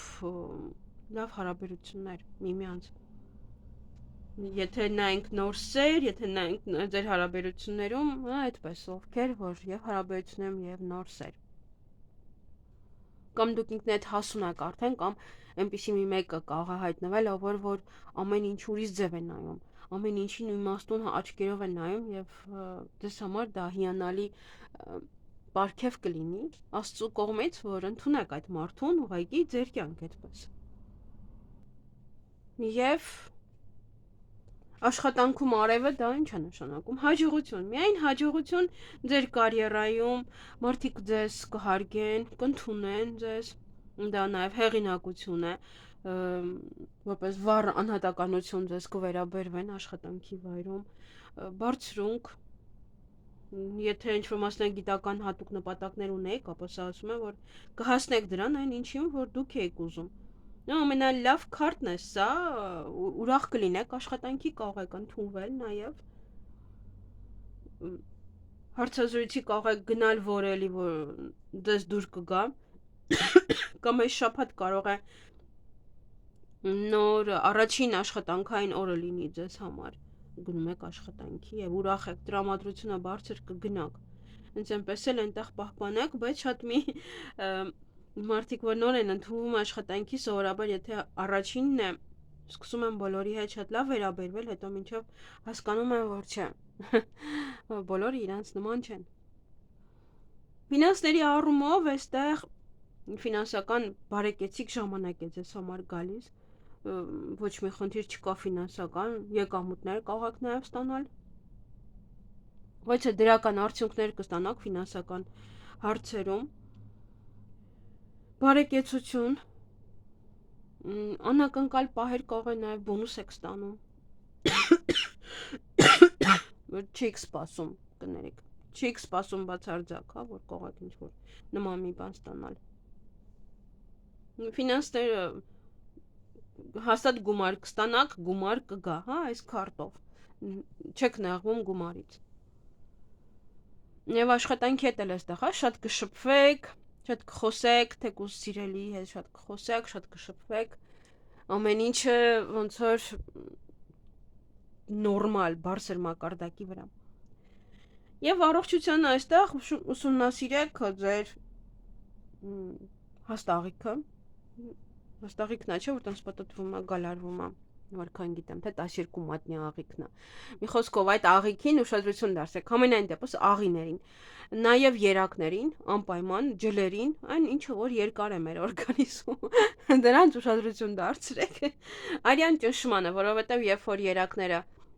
լավ հարաբերություններ միմյանց։ Եթե նայենք նոր սեր, եթե նայենք ձեր հարաբերություններում, այդպես ովքեր որ եւ հարաբերություններում եւ նոր սեր։ Կամ դուք ինքներդ հասուն եք արդեն, կամ այնպիսի մի մեկը կարող է հայտնվել, որ ամեն ինչ ուրիշ ձև է նայում, ամեն ինչին իմաստուն աչքերով է նայում եւ դες համար դա հիանալի պարգև կլինի Աստծո կողմից, որ ընդունեք այդ մարդուն ուղղակի ձեր կյանք այդպես։ Եվ աշխատանքում արևը դա ինչ է նշանակում, հաջողություն, միայն հաջողություն ձեր կարիերայում, մարդիկ ձեզ կհարգեն, կընդունեն ձեզ, դա նաև հեղինակություն է, որպես վառ անհատականություն ձեզ կվերաբերվեն աշխատանքի վայրում, բարձրունք, եթե ինչ-որ մասնագիտական հատուկ նպատակներ ունեիք, ապա սա ասում է, որ կհասնեք դրան այն ինչին, որ դուք եք ուզում։ Ամենալավ քարտն է սա, ուրախ կլինեք աշխատանքի, կարող եք ընդունվել նաև հարցազրույցի կարող եք գնալ որելի, որ դες դուր կգա, կամ այս շաբաթ կարող է նոր առաջին աշխատանքային օրը լինի ձեզ համար, գնում եք աշխատանքի եւ ուրախ եք, տրամադրությունը բարձր կգնաք, հենց այնպես էլ այնտեղ պահպանեք, բայց շատ մի մարդիկ, որ նոր են ընդունվում աշխատանքի, սովորաբար եթե առաջինն է, սկսում են բոլորի հետ շատ լավ վերաբերվել, հետո մինչև հասկանում են, որ չէ, բոլորը իրանց նման չեն։ Ֆինանսների առումով այստեղ ֆինանսական բարեկեցիկ ժամանակ է ձեզ համար գալիս, ոչ մի խնդիր չկա ֆինանսական, եկամուտներ կարող եք նաև ստանալ, ոչ դրական արդյունքներ կստանաք ֆինանսական հարցերում, բարեկեցություն, անակնկալ պահեր կարող է նաև բոնուս եք ստանում, որ չեք սպասում, կներեք, չեք սպասում բացարձակ, հա, որ կարող եք ինչ-որ նման մի բան ստանալ։ Ֆինանսները հաստատ գումար կստանաք, գումար կգա, հա, այս քարտով, չեք նեղվում գումարից։ Եվ աշխատանքի հետ էլ էստեղ, հա, շատ կշփվեք, շատ կխոսեք, թեկուզ սիրելի հետ շատ կխոսեք, շատ կշփվեք, ամեն ինչը ոնց որ նորմալ, բարձր մակարդակի վրա։ Եվ առողջության այստեղ ուսումնասիրեք ձեր հաստաղիքը, հաստաղիքն է, չէ, որ տենց պատտվում է, գալարվում է, որքան գիտեմ, թե 12 մատնի աղիքն է։ Մի խոսքով այդ աղիքին ուշադրություն դարձրեք, համենայն դեպս աղիներին, նաև երակներին, անպայման ջլերին, այն ինչը որ երկար է մեր օրգանիզմում, դրանց ուշադրություն դարձրեք։ Արյան ճնշմանը, որովհետև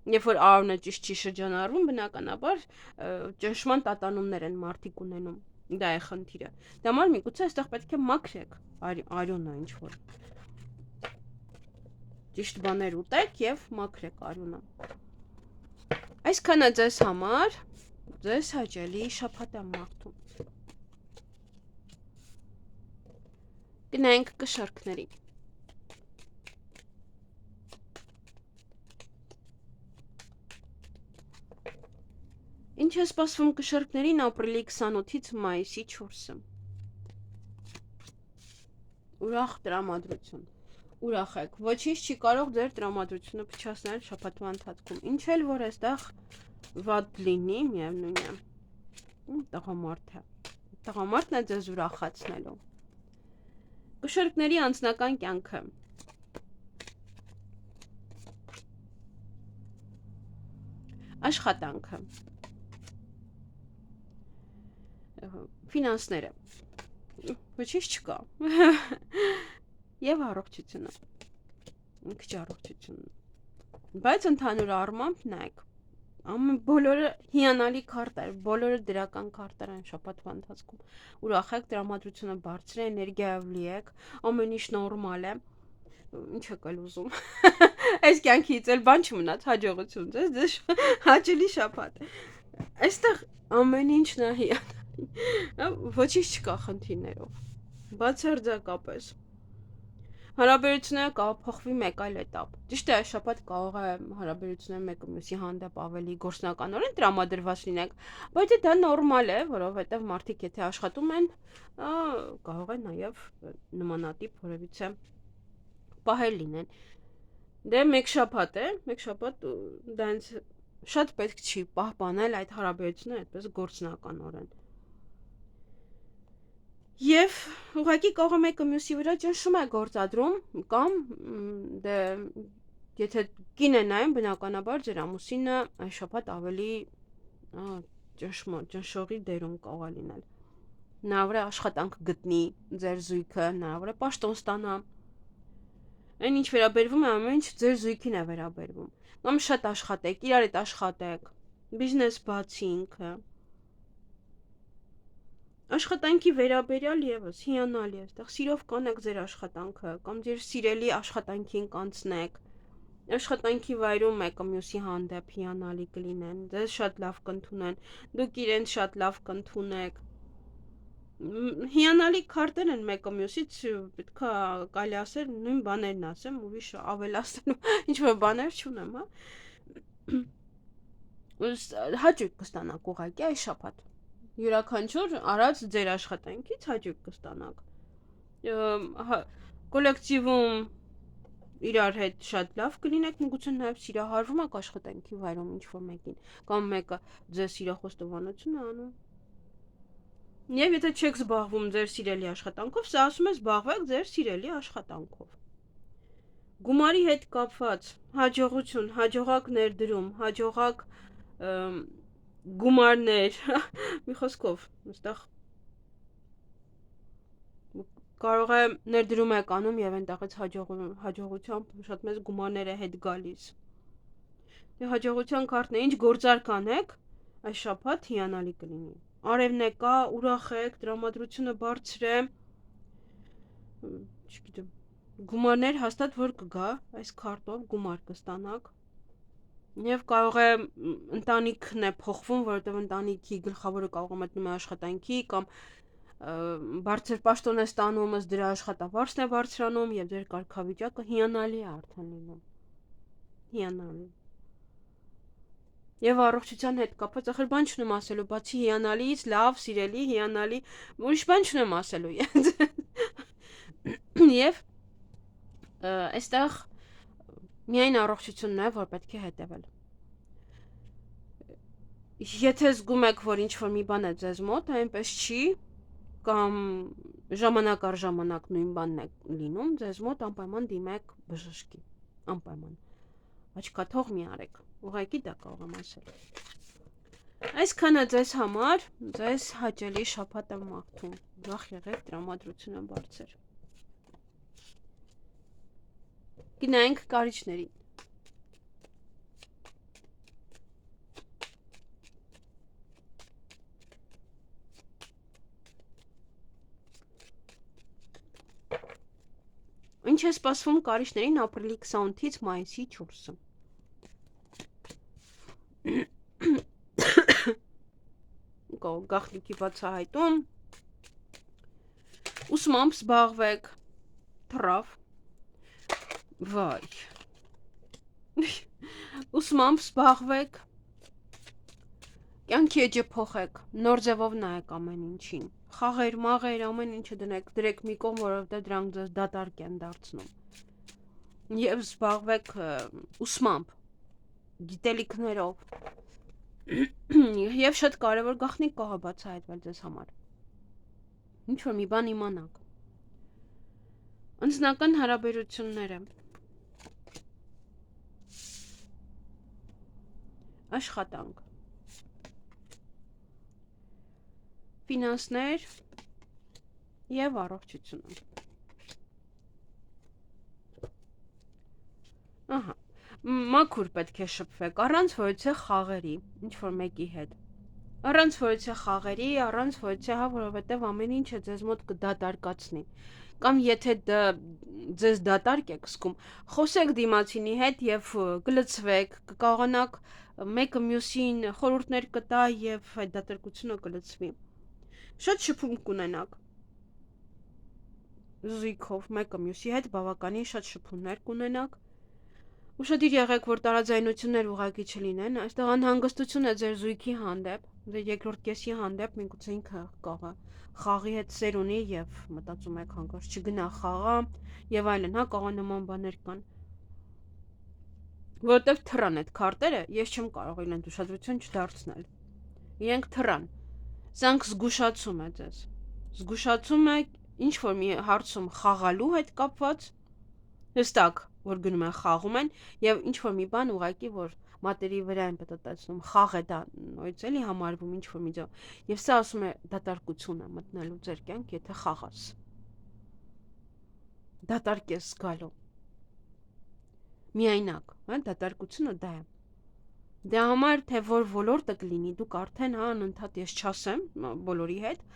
երբ որ արունը ճիշտ չի շրջանառվում, բնականաբար ճնշման տատանումներ են մարդիկ ունենում։ Դա է խնդիրը։ Դա համար միգուցե այստեղ պետք է մաքրեք արյունը ինչ որ։ Ճիշտ բաներ ուտեք եւ մաքրեք արյունը։ Այսքանը ձեզ համար, ձեզ հաճելի շաբաթ եմ մաղթում։ Գնանք կշարքների։ Ինչ է սպասվում կշարքներին ապրիլի 28-ից մայիսի 4-ը։ Ուրախ տրամադրություն։ Ուրախ եք, ոչինչ չի կարող ձեր տրամադրությունը փչացնել շաբաթվա ընթացքում։ Ինչ էլ որ այստեղ վատ լինի, միևնույն է։ Տղամարդը։ Տղամարդն է ձեզ ուրախացնելու։ Կշարքների անձնական կյանքը։ Աշխատանքը։ Ֆինանսները։ Ոչինչ չկա։ Եվ առողջությունը։ Քիչ առողջություն։ Բայց ընդհանուր առմամբ նայեք, բոլորը հիանալի քարտեր, բոլորը դրական քարտեր են շաբաթվա ընթացքում։ Ուրախ եք, տրամադրությունը բարձր է, էներգիայով լի եք, ամեն ինչ նորմալ է։ Ինչ եք ուզում։ Այս կյանքից էլ բան չմնաց, հաջողություն ձեզ, հաճելի շաբաթ։ Այստեղ ամեն ինչն է հիանալի։ Ոչինչ չկա խնդիրներով, բացարձակապես։ Հարաբերությունները կարող փոխվի մեկ այլ էտապ։ Ճիշտ է, այս շաբաթ կարող է հարաբերությունները մեկը մյուսի հանդեպ ավելի գործնականորեն տրամադրված լինեք, բայց դա նորմալ է, որովհետև մարդիկ եթե աշխատում են, կարող է նաև նմանատիպ որևիցե պահել լինեն։ Դե մեկ շաբաթ է, մեկ շաբաթ դա շատ պետք չի պահպանել այդ հարաբերությունները այդպես գործնականորեն։ Եվ ուղղակի կողը մեկը մյուսի վրա ճնշում է գործադրում կամ դե եթե կին է նայում բնականաբար ձեր ամուսինը այս շաբաթ ավելի ճնշողի դերում կարող է լինել։ Հնարավոր է աշխատանք գտնի ձեր զույգը, հնարավոր է պաշտոն ստանա։ Այն ինչ վերաբերվում է ամեն ինչ ձեր զույգին է վերաբերվում։ Կամ շատ աշխատեք, իրար հետ աշխատեք, բիզնես բացի ինքը։ Աշխատանքի վերաբերյալ եւս հիանալի է, այդտեղ սիրով կանեք ձեր աշխատանքը կամ ձեր սիրելի աշխատանքին կանցնեք։ Աշխատանքի վայրում մեկը մյուսի հանդեպ հիանալի կլինեն, ձեզ շատ լավ կընդունեն, դուք իրենց շատ լավ կընդունեք։ Հիանալի քարտեր են մեկը մյուսից, պետք է կարելի ասել նույն բաներն ասեմ, ուրիշ ավելացնելու ինչ որ բաներ չունեմ, հա։ Հաճույք կստանաք ուղղակի այս շաբաթ։ Յուրաքանչյուր արած ձեր աշխատանքից հաճույք կստանաք։ Կոլեկտիվում իրար հետ շատ լավ կլինեք, միգուցե նաև սիրահարվում եք աշխատանքի վայրում ինչ-որ մեկին, կամ մեկը ձեզ սիրախոստովանություն է անում։ Եվ եթե չեք զբաղվում ձեր սիրելի աշխատանքով, սա ասում է զբաղվեք ձեր սիրելի աշխատանքով։ Գումարի հետ կապված հաջողություն, հաջողակ ներդրում, հաջողակ գումարներ, մի խոսքով, այստեղ կարող է ներդրում եք անում եւ այնտեղից հաջողությամբ շատ մեծ գումարներ է հետ գալիս։ Դե հաջողության քարտն է, ինչ գործար կանեք, այս շաբաթ հիանալի կլինի։ Արևն է կա, ուրախ եք, տրամադրությունը բարձր է։ Չգիտեմ, գումարներ հաստատ որ կգա, այս քարտով գումար կստանաք։ Եվ կարող է ընտանիքն է փոխվում, որովհետև ընտանիքի գլխավորը կարող է մտնում է աշխատանքի կամ բարձր պաշտոն է ստանում, ըստ դրա աշխատավարձն է բարձրանում եւ ձեր կարգավիճակը հիանալի է արդեն լինում։ Հիանալի։ Եվ առողջության հետ կապված ախր բան չունեմ ասելու, բացի հիանալից, լավ, սիրելի, հիանալի, ուրիշ բան չունեմ ասելու։ Եվ այստեղ միայն առողջությունն է, որ պետք է հետևել։ Եթե զգում եք, որ ինչ-որ մի բան է ձեզ մոտ, այնպես չի, կամ ժամանակ առ ժամանակ նույն բանն է լինում, ձեզ մոտ անպայման դիմեք բժշկի, անպայման։ Աչքաթող մի արեք, ուղղակի դա կարող եմ ասել։ Այսքանը ձեզ համար, ձեզ հաճելի շաբաթ եմ մաղթում, ուրախ եղեք, տրամադրությունը բարձր։ Գնանք կարիճներին։ Ինչ է սպասվում կարիճներին ապրիլի 28-ից մայիսի 4-ը։ Գաղտնիքի բացահայտում, ուսմամբ զբաղվեք, թռավ, վայ, ուսմամբ զբաղվեք, կյանքի էջը փոխեք, նոր ձևով նայեք ամեն ինչին, խաղեր, մաղեր, ամեն ինչը դրեք մի կողմ, որովհետև դրանք ձեզ դատարկ են դարձնում, և զբաղվեք ուսմամբ, գիտելիքներով, և շատ կարևոր գաղտնիք կարող է բացահայտվել ձեզ համար, ինչ-որ մի բան իմանաք, անձնական հարաբերությունները, աշխատանք, ֆինանսներ և առողջությունը։ Ահա, մաքուր պետք է շփվեք, առանց ոյցե խաղերի, ինչ-որ մեկի հետ, առանց ոյցե խաղերի, առանց ոյցե որովհետև ամեն ինչը ձեզ մոտ կդատարկացնի, կամ եթե ձեզ դատարկ եք զգում, խոսեք դիմացինի հետ և կլծվեք, կկարողանաք մեկը մյուսին խորհուրդներ կտա և այդ դատարկությունը կլծվի, շատ շփում կունենաք, զույգով մեկը մյուսի հետ բավականին շատ շփումներ կունենաք, ուշադիր եղեք, որ տարաձայնություններ ուղղակի չլինեն, այստեղ անհանգստություն է ձեր զույգի հանդեպ, ձեր երկրորդ կեսի հանդեպ, միգուցե ինքը կարող է խաղի հետ սեր ունի և մտածում եք հանկարծ չգնա խաղա և այլն, հա, կարող է նման բաներ կան։ Որովհետև թռան այդ քարտերը, ես չեմ կարող իրենց ուշադրություն չդարձնել։ Իրենք թռան։ Սրանք զգուշացում է ձեզ։ Զգուշացում է ինչ որ մի հարցում խաղալու հետ կապված, հստակ որ գնում են խաղում են եւ ինչ որ մի բան ուղակի որ մատերի վրա են պատտացնում խաղ է դա նույնց էլի համարվում ինչ որ մի ձև եւ սա ասում է դատարկություն է մտնելու ձեր կյանք եթե խաղաս դատարկ ես զգալու միայնակ հա դատարկությունը դա է դրա համար թե որ ոլորտը կլինի դուք արդեն հա անընդհատ ես չասեմ բոլորի հետ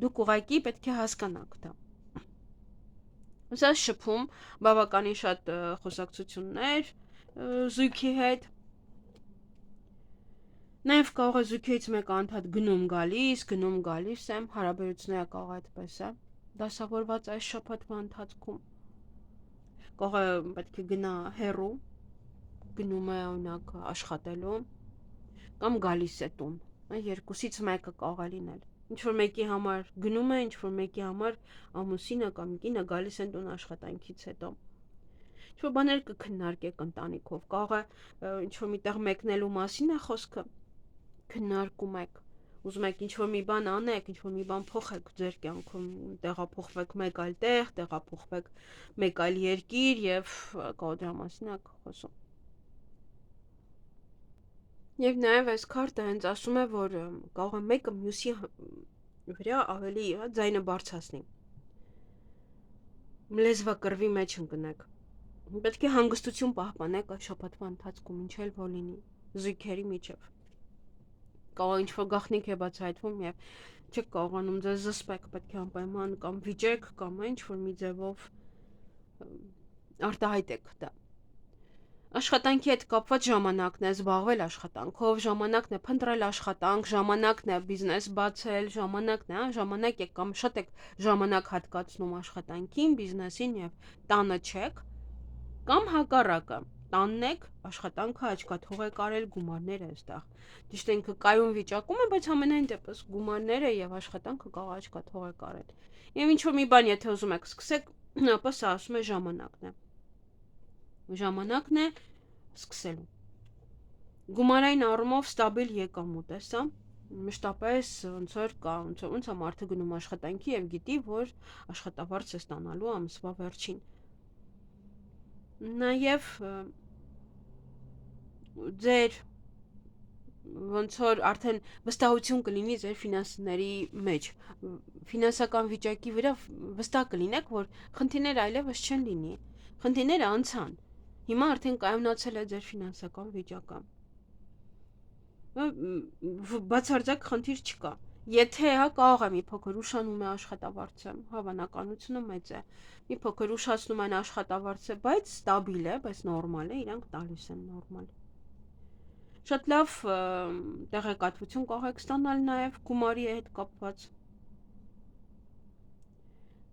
դուք ուղակի պետք է հասկանաք դա սա շփում բավականին շատ խոսակցություններ զույգի հետ նաև կարող է զույգից մեկը անդադ գնում գալիս եմ հարաբերությունները կարող է այդպես է դասավորված այս շփոթվա ընթացքում կարող է պետք է գնա հեռու գնում է օրինակ աշխատելու կամ գալիս է տուն երկուսից մեկը կարող է լինել ինչ որ մեկի համար գնում է ինչ որ մեկի համար ամուսինը կամ կինը գալիս են տուն աշխատանքից հետո ինչ որ բաներ կքննարկեք ընտանիքով կարող է ինչ որ միտեղ մեկնելու մասին է խոսքը քննարկում եք ուզում եք ինչ որ մի բան անեք ինչ որ մի բան փոխեք ձեր կյանքում տեղափոխվեք մեկ այլ տեղ տեղափոխվեք մեկ այլ երկիր եւ կարող դրա մասին եք խոսում Եվ նաև այս քարտը հենց ասում է, որ կարող է մեկը մյուսի վրա ավելի ձայնը բարձրացնի։ Լեզվակռվի մեջ ընկնեք։ Պետք է հանգստություն պահպանեք այս շաբաթվա ընթացքում, ինչ էլ որ լինի, զույգերի միջև։ Կարող ինչ-որ գաղտնիք է բացահայտվում եւ չեք կարողանում ձեզ զսպեք, պետք է անպայման կամ վիճեք կամ ինչ-որ մի ձևով արտահայտեք դա։ Աշխատանքի հետ կապված ժամանակն է զբաղվել աշխատանքով, ժամանակն է փնտրել աշխատանք, ժամանակն է բիզնես բացել, ժամանակն է, ժամանակ եք կամ շատ եք ժամանակ հատկացնում աշխատանքին, բիզնեսին եւ տանը չեք, կամ հակառակը, տանն եք, աշխատանքը աչքաթող եք արել, գումարները այստեղ։ Ճիշտ է ինքը կայուն վիճակում է, բայց ամենայն դեպս գումարները եւ աշխատանքը կարող աչքաթող եք արել։ Եվ ինչ որ մի բան եթե ուզում եք սկսեք, ապա սա ասում է ժամանակն է։ Ժամանակն է սկսելու։ Գումարային առումով ստաբիլ եկամուտ է սա։ Մշտապես ոնց որ կա, ոնց է մարդը գնում աշխատանքի եւ գիտի, որ աշխատավարձ է ստանալու ամսվա վերջին։ Նաեւ ձեր ոնց որ արդեն վստահություն կլինի ձեր ֆինանսների մեջ։ Ֆինանսական վիճակի վրա վստահ կլինեք, որ խնդիրներ այլևս չեն լինի։ Խնդիրները անցան։ Հիմա արդեն կայունացել է ձեր ֆինանսական վիճակը։ Բացարձակ խնդիր չկա։ Եթե հա կարող է մի փոքր ուշանում է աշխատավարձը, հավանականությունը մեծ է։ Մի փոքր ուշացնում են աշխատավարձը, բայց ստաբիլ է, բայց նորմալ է, իրանք տալիս են նորմալ։ Շատ լավ տեղեկատվություն կարող եք ստանալ նաև գումարի հետ կապված։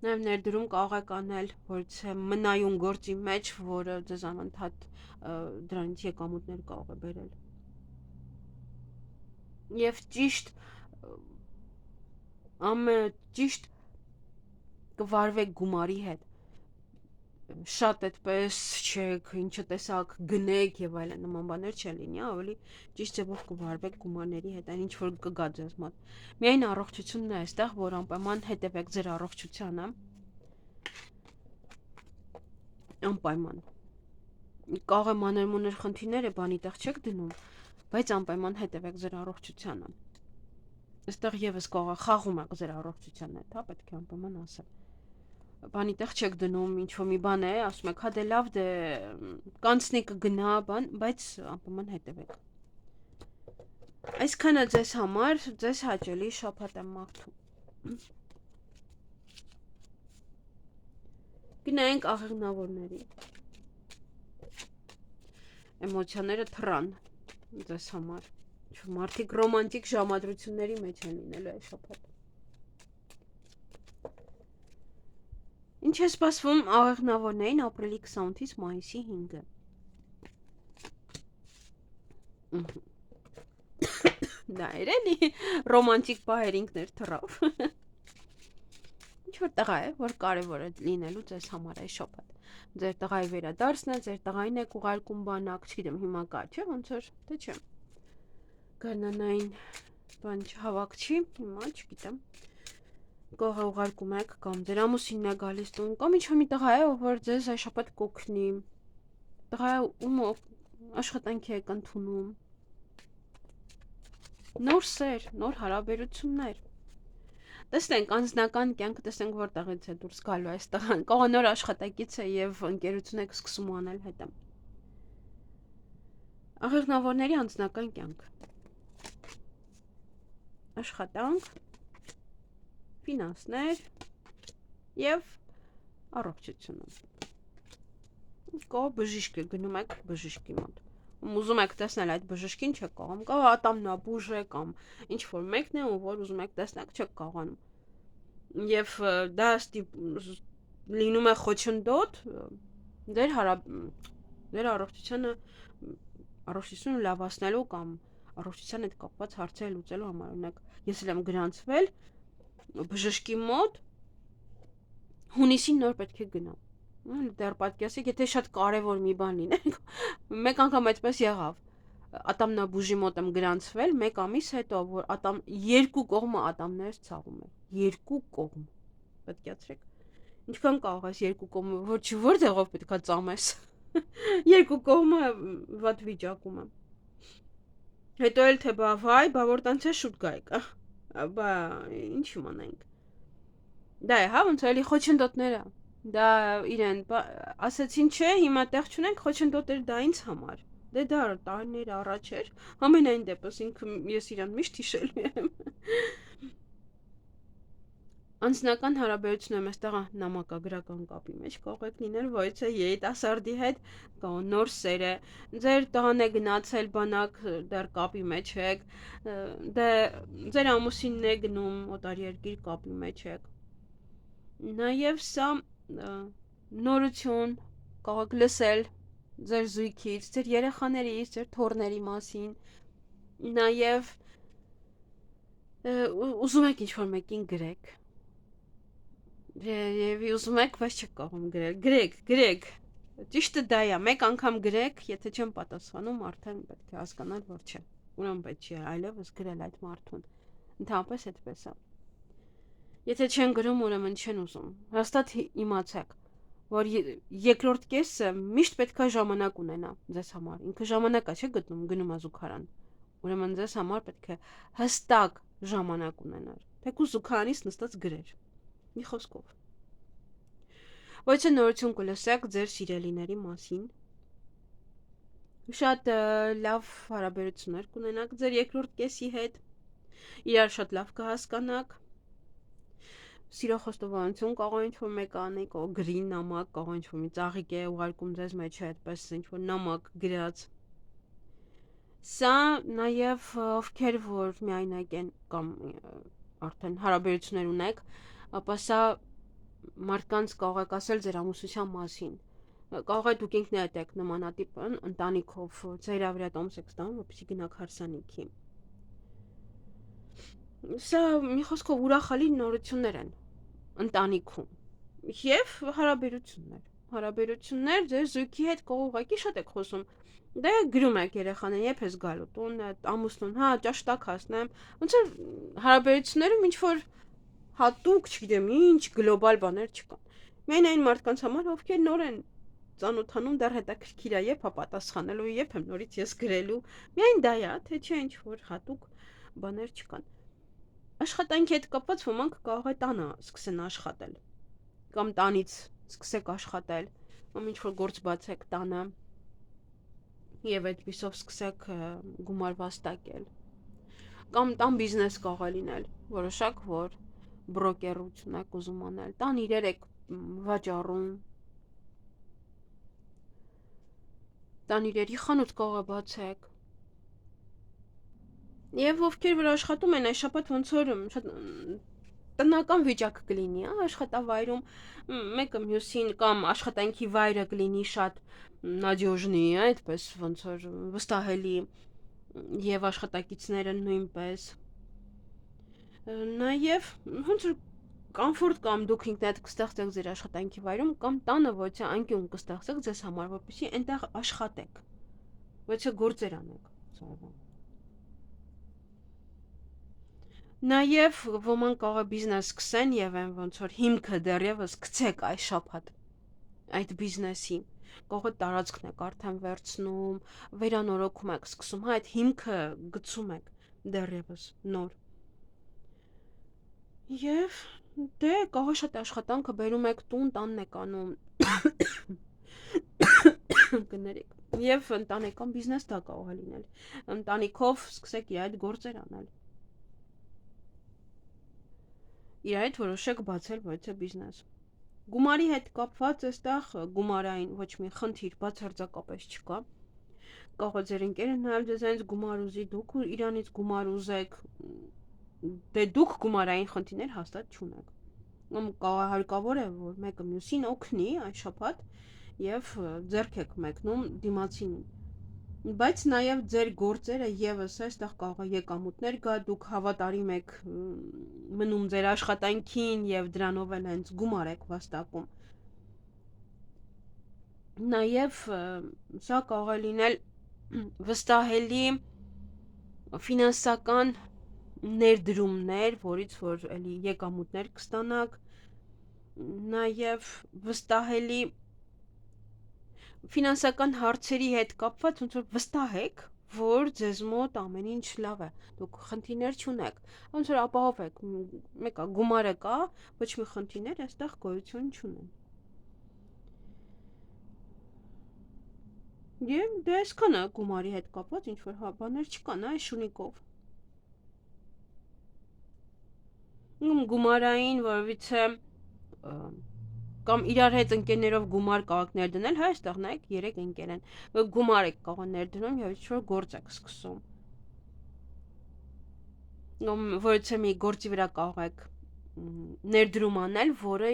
Նաև ներդրում կարող եք անել, որից է մնայուն գործի մեջ, որը ձեզ անընդհատ դրանից եկամուտներ կարող է բերել։ Եվ ճիշտ կվարվեք գումարի հետ։ Շատ այդպես չեք, ինչը տեսակ գնեք եւ այլն նման բաներ չեն լինի, ավելի ճիշտ ձևով կվարվեք գումարների հետ, այն ինչ որ կգա ձեզ մոտ։ Միայն առողջությունն է այստեղ, որ անպայման հետևեք ձեր առողջությանը։ Անպայման։ Կարող է մանր-մունր խնդիրները բանի տեղ չեք դնում, բայց անպայման հետևեք ձեր առողջությանը։ Այստեղ եւս կարող է խաղում եք ձեր առողջության հետ, հա, պետք է անպայման ասել։ Բանի տեղ չեք դնում, ինչ որ մի բան է, ասում եք, հա դե լավ, դե կանցնի կգնա, բան, բայց անպայման հետևեք։ Այսքանը ձեզ համար, ձեզ հաճելի շաբաթ եմ մաղթում։ Գնայինք աղեղնավորների։ Էմոցիաները թռան ձեզ համար։ Մարդիկ ռոմանտիկ ժամադրությունների մեջ են լինելու այս շաբաթ։ Ինչ է սպասվում աղեղնավորներին ապրիլի 28-ից մայիսի 5-ը։ Դա էլի ռոմանտիկ բահեր ինքներ թռավ։ Ինչ որ տղա է, որ կարևոր է լինելու ձեզ համար այս շաբաթ։ Ձեր տղայի վերադարձն է, ձեր տղային եք ուղարկում բանակ, չգիտեմ հիմա կա, չէ՞, ոնց որ, թե չէ։ Գարնանային բան չհավաք չի, հիմա չգիտեմ։ Կողը ուղարկում եք, կամ ձեր ամուսինն է գալիս տուն, կամ ինչ-որ մի տղա է, որ ձեզ այս շաբաթ կօգնի։ Տղա է, ում աշխատանքի եք ընդունում։ Նոր սեր, նոր հարաբերություններ։ Տեսնենք անձնական կյանքը, տեսնենք որտեղից է դուրս գալու այս տղան։ Կողը նոր աշխատակից է եւ ընկերություն եք սկսում անել հետը։ Աղեղնավորների անձնական կյանք։ Աշխատանք, ֆինանսներ եւ առողջությունը։ Կողը բժիշկ է, գնում եք բժիշկի մոտ։ Ուզում եք տեսնել այդ բժիշկին, չեք կարող, կամ ատամնաբուժ է, կամ ինչ որ մեկն է, որ ուզում եք տեսնեք, չեք կարողանում։ Եվ դա լինում է խոչընդոտ ձեր առողջությունը լավացնելու կամ առողջության հետ կապված հարցեր լուծելու համար։ Օրինակ, ես էլ եմ գրանցվել բժշկի մոտ, հունիսին նոր պետք է գնամ։ Դեռ պատկերացրեք, եթե շատ կարևոր մի բան լիներ, մեկ անգամ այդպես եղավ։ Ատամնաբուժի մոտ եմ գրանցվել 1 ամիս հետո, որ երկու կողմը ատամներս ցավում է։ Երկու կողմ։ Պատկերացրեք։ Ինչքան կարող ես երկու կողմը, որտեղով պետքա ծամես։ Երկու կողմը վատ վիճակում է։ Հետո էլ թե վայ, որ տանց է շուտ գայք։ Բա ինչ իմանանք։ Դա է, հա, ոնց էլի խոչընդոտները։ Դա իրեն ասեցին չէ, հիմա տեղ չունենք, խոչընդոտեր դա ինձ համար։ Դե դա տարիներ առաջ էր, ամենայն դեպս ես իրան միշտ հիշելու եմ։ Անձնական հարաբերություն եմ այստեղ նամակագրական կապի մեջ կարող եք լինել, ոչ է երիտասարդի հետ, կամ նոր սեր է, ձեր տղան է գնացել բանակ, դեռ կապի մեջ եք, դե ձեր ամուսինն է գնում օտարերկիր կապի մեջ եք։ Նաև սա նորություն կարող եք լսել ձեր զույգից, ձեր երեխաներից, ձեր թոռների մասին, նաև ուզում եք ինչ-որ մեկին գրեք, եւ ուզում եք, բայց չեք կարող գրել, գրեք, ճիշտը դա է, մեկ անգամ գրեք, եթե չեմ պատասխանում, արդեն պետք է հասկանալ, որ չէ, ուրեմն պետք չի այլևս գրել այդ մարդուն, ընդհանրապես այդպես է, եթե չեն գրում, ուրեմն չեն ուզում, հաստատ իմացեք, որ երկրորդ կեսը միշտ պետքա ժամանակ ունենա ձեզ համար, ինքը ժամանակ է չէ գտնում, գնում է զուգարան, ուրեմն ձեզ համար պետք է հստակ ժամանակ ունենար, թեկուզ զուգարանից նստած գրեր, մի խոսքով, ոչ է նորություն կլսեք ձեր սիրելիների մասին, շատ լավ հարաբերություններ կունենաք ձեր երկրորդ կեսի հետ, իրար շատ լավ կհասկանաք, սիրո խոստովանություն կարող ինչ-որ մեկ անի, կարող գրի նամակ, կարող ինչ-որ մի ծաղիկ է ուղարկում ձեզ մեջ է, այդպես ինչ-որ նամակ գրած։ Սա նաև ովքեր որ միայնակ են կամ արդեն հարաբերություններ ունեք, ապա սա մարդկանց կարող եք ասել ձեր ամուսնության մասին։ Կարող է դուք ինքներդ եք նմանատիպ ընտանիքով ձեր վրա տոմս եք ստանում, որպեսզի գնաք հարսանիքի։ Սա մի խոսքով ուրախալի նորություններ են ընտանիքում եւ հարաբերություններ ձեր զույգի հետ կողը ուղակի շատ եք խոսում դե գրում եք երեխաներին երբ ես գալու տուն ամուսնուն հա ճաշտակ հասնեմ ոնց որ հարաբերություններում ինչ որ հատուկ չգիտեմ ինչ գլոբալ բաներ չկան միայն այն մարդկանց համար ովքեր նոր են ծանոթանում դեռ հետաքրքիր է երբ պատասխանելու երբ եմ նորից ես գրելու միայն դա է թե չէ ինչ որ հատուկ բաներ չկան աշխատանքի հետ կապված ոմանք կարող է տանը սկսեն աշխատել կամ տանից սկսեք աշխատել կամ ինչ որ գործ բացեք տանը եւ այդպիսով սկսեք գումար վաստակել կամ տան բիզնես կարող է լինել որոշակ որ բրոկերություն եք ուզում անել տան իրեր եք վաճառում տան իրերի խանութ կարող է բացեք Եվ ովքեր որ աշխատում են այս շաբաթ ոնց որ շատ տնական վիճակ կլինի, աշխատավայրում մեկը մյուսին կամ աշխատանքի վայրը կլինի շատ նադյոժնի, այդպես ոնց որ վստահելի եւ աշխատակիցները նույնպես։ Նաեւ ոնց որ կոմֆորտ կամ դուք ինքներդ կստեղծեք ձեր աշխատանքի վայրում կամ տանը ոչ է անկյուն կստեղծեք ձեզ համար, որպեսզի այնտեղ աշխատեք։ Ոչ է գործեր անեք, սովորաբար։ Նաև ոմանք կարող է բիզնես սկսեն եւ այն ոնց որ հիմքը դեռևս գցեք այս շաբաթ այդ բիզնեսի կարող է տարածքն եք արդեն վերցնում, վերանորոգում եք սկսում, հա այդ հիմքը գցում եք դեռևս նոր։ Եվ դե կարող է շատ աշխատանքը բերում եք տուն, տանն եք անում։ Կներեք։ Եվ ընտանեկան բիզնես դա կարող է լինել։ Ընտանիքով սկսեք իր այդ գործեր անել։ Իր այդ որոշեք բացել ոչ թե բիզնես։ Գումարի հետ կապված այստեղ գումարային ոչ մի խնդիր բացարձակապես չկա։ Կարող է ձեր ընկերը նայել ձեզ այնց գումար ուզի, դուք իրանից գումար ուզեք, դե դուք գումարային խնդիրներ հաստատ չունեք։ Հարկավոր է, որ մեկը մյուսին օգնի այս շաբաթ եւ ձեռք եք մեկնում դիմացինին։ Բայց նաև ձեր գործերը եւս այստեղ կարող է եկամուտներ գա, դուք հավատարիմ եք մնում ձեր աշխատանքին եւ դրանով էլ հենց գումար եք վաստակում։ Նաև սա կարող է լինել վստահելի ֆինանսական ներդրումներ, որից որ էլի եկամուտներ կստանաք, նաև վստահելի ֆինանսական հարցերի հետ կապված ոնց որ վստահ եք, որ ձեզ մոտ ամեն ինչ լավ է, դուք խնդիրներ չունեք, ոնց որ ապահով եք, մեկա գումարը կա, ոչ մի խնդիրներ այստեղ գոյություն չունեն։ Եվ դե այսքանը գումարի հետ կապված ինչ որ բաներ չկան, այս շունիկով։ Գումարային որովհետեւ կամ իրար հետ ընկերներով գումար կարող եք ներդնել, հա այստեղ նայեք 3 ընկեր են, գումար եք կարող ներդնում եւ ինչ-որ գործ եք սկսում։ Որից մի գործի վրա կարող եք ներդրում անել, որը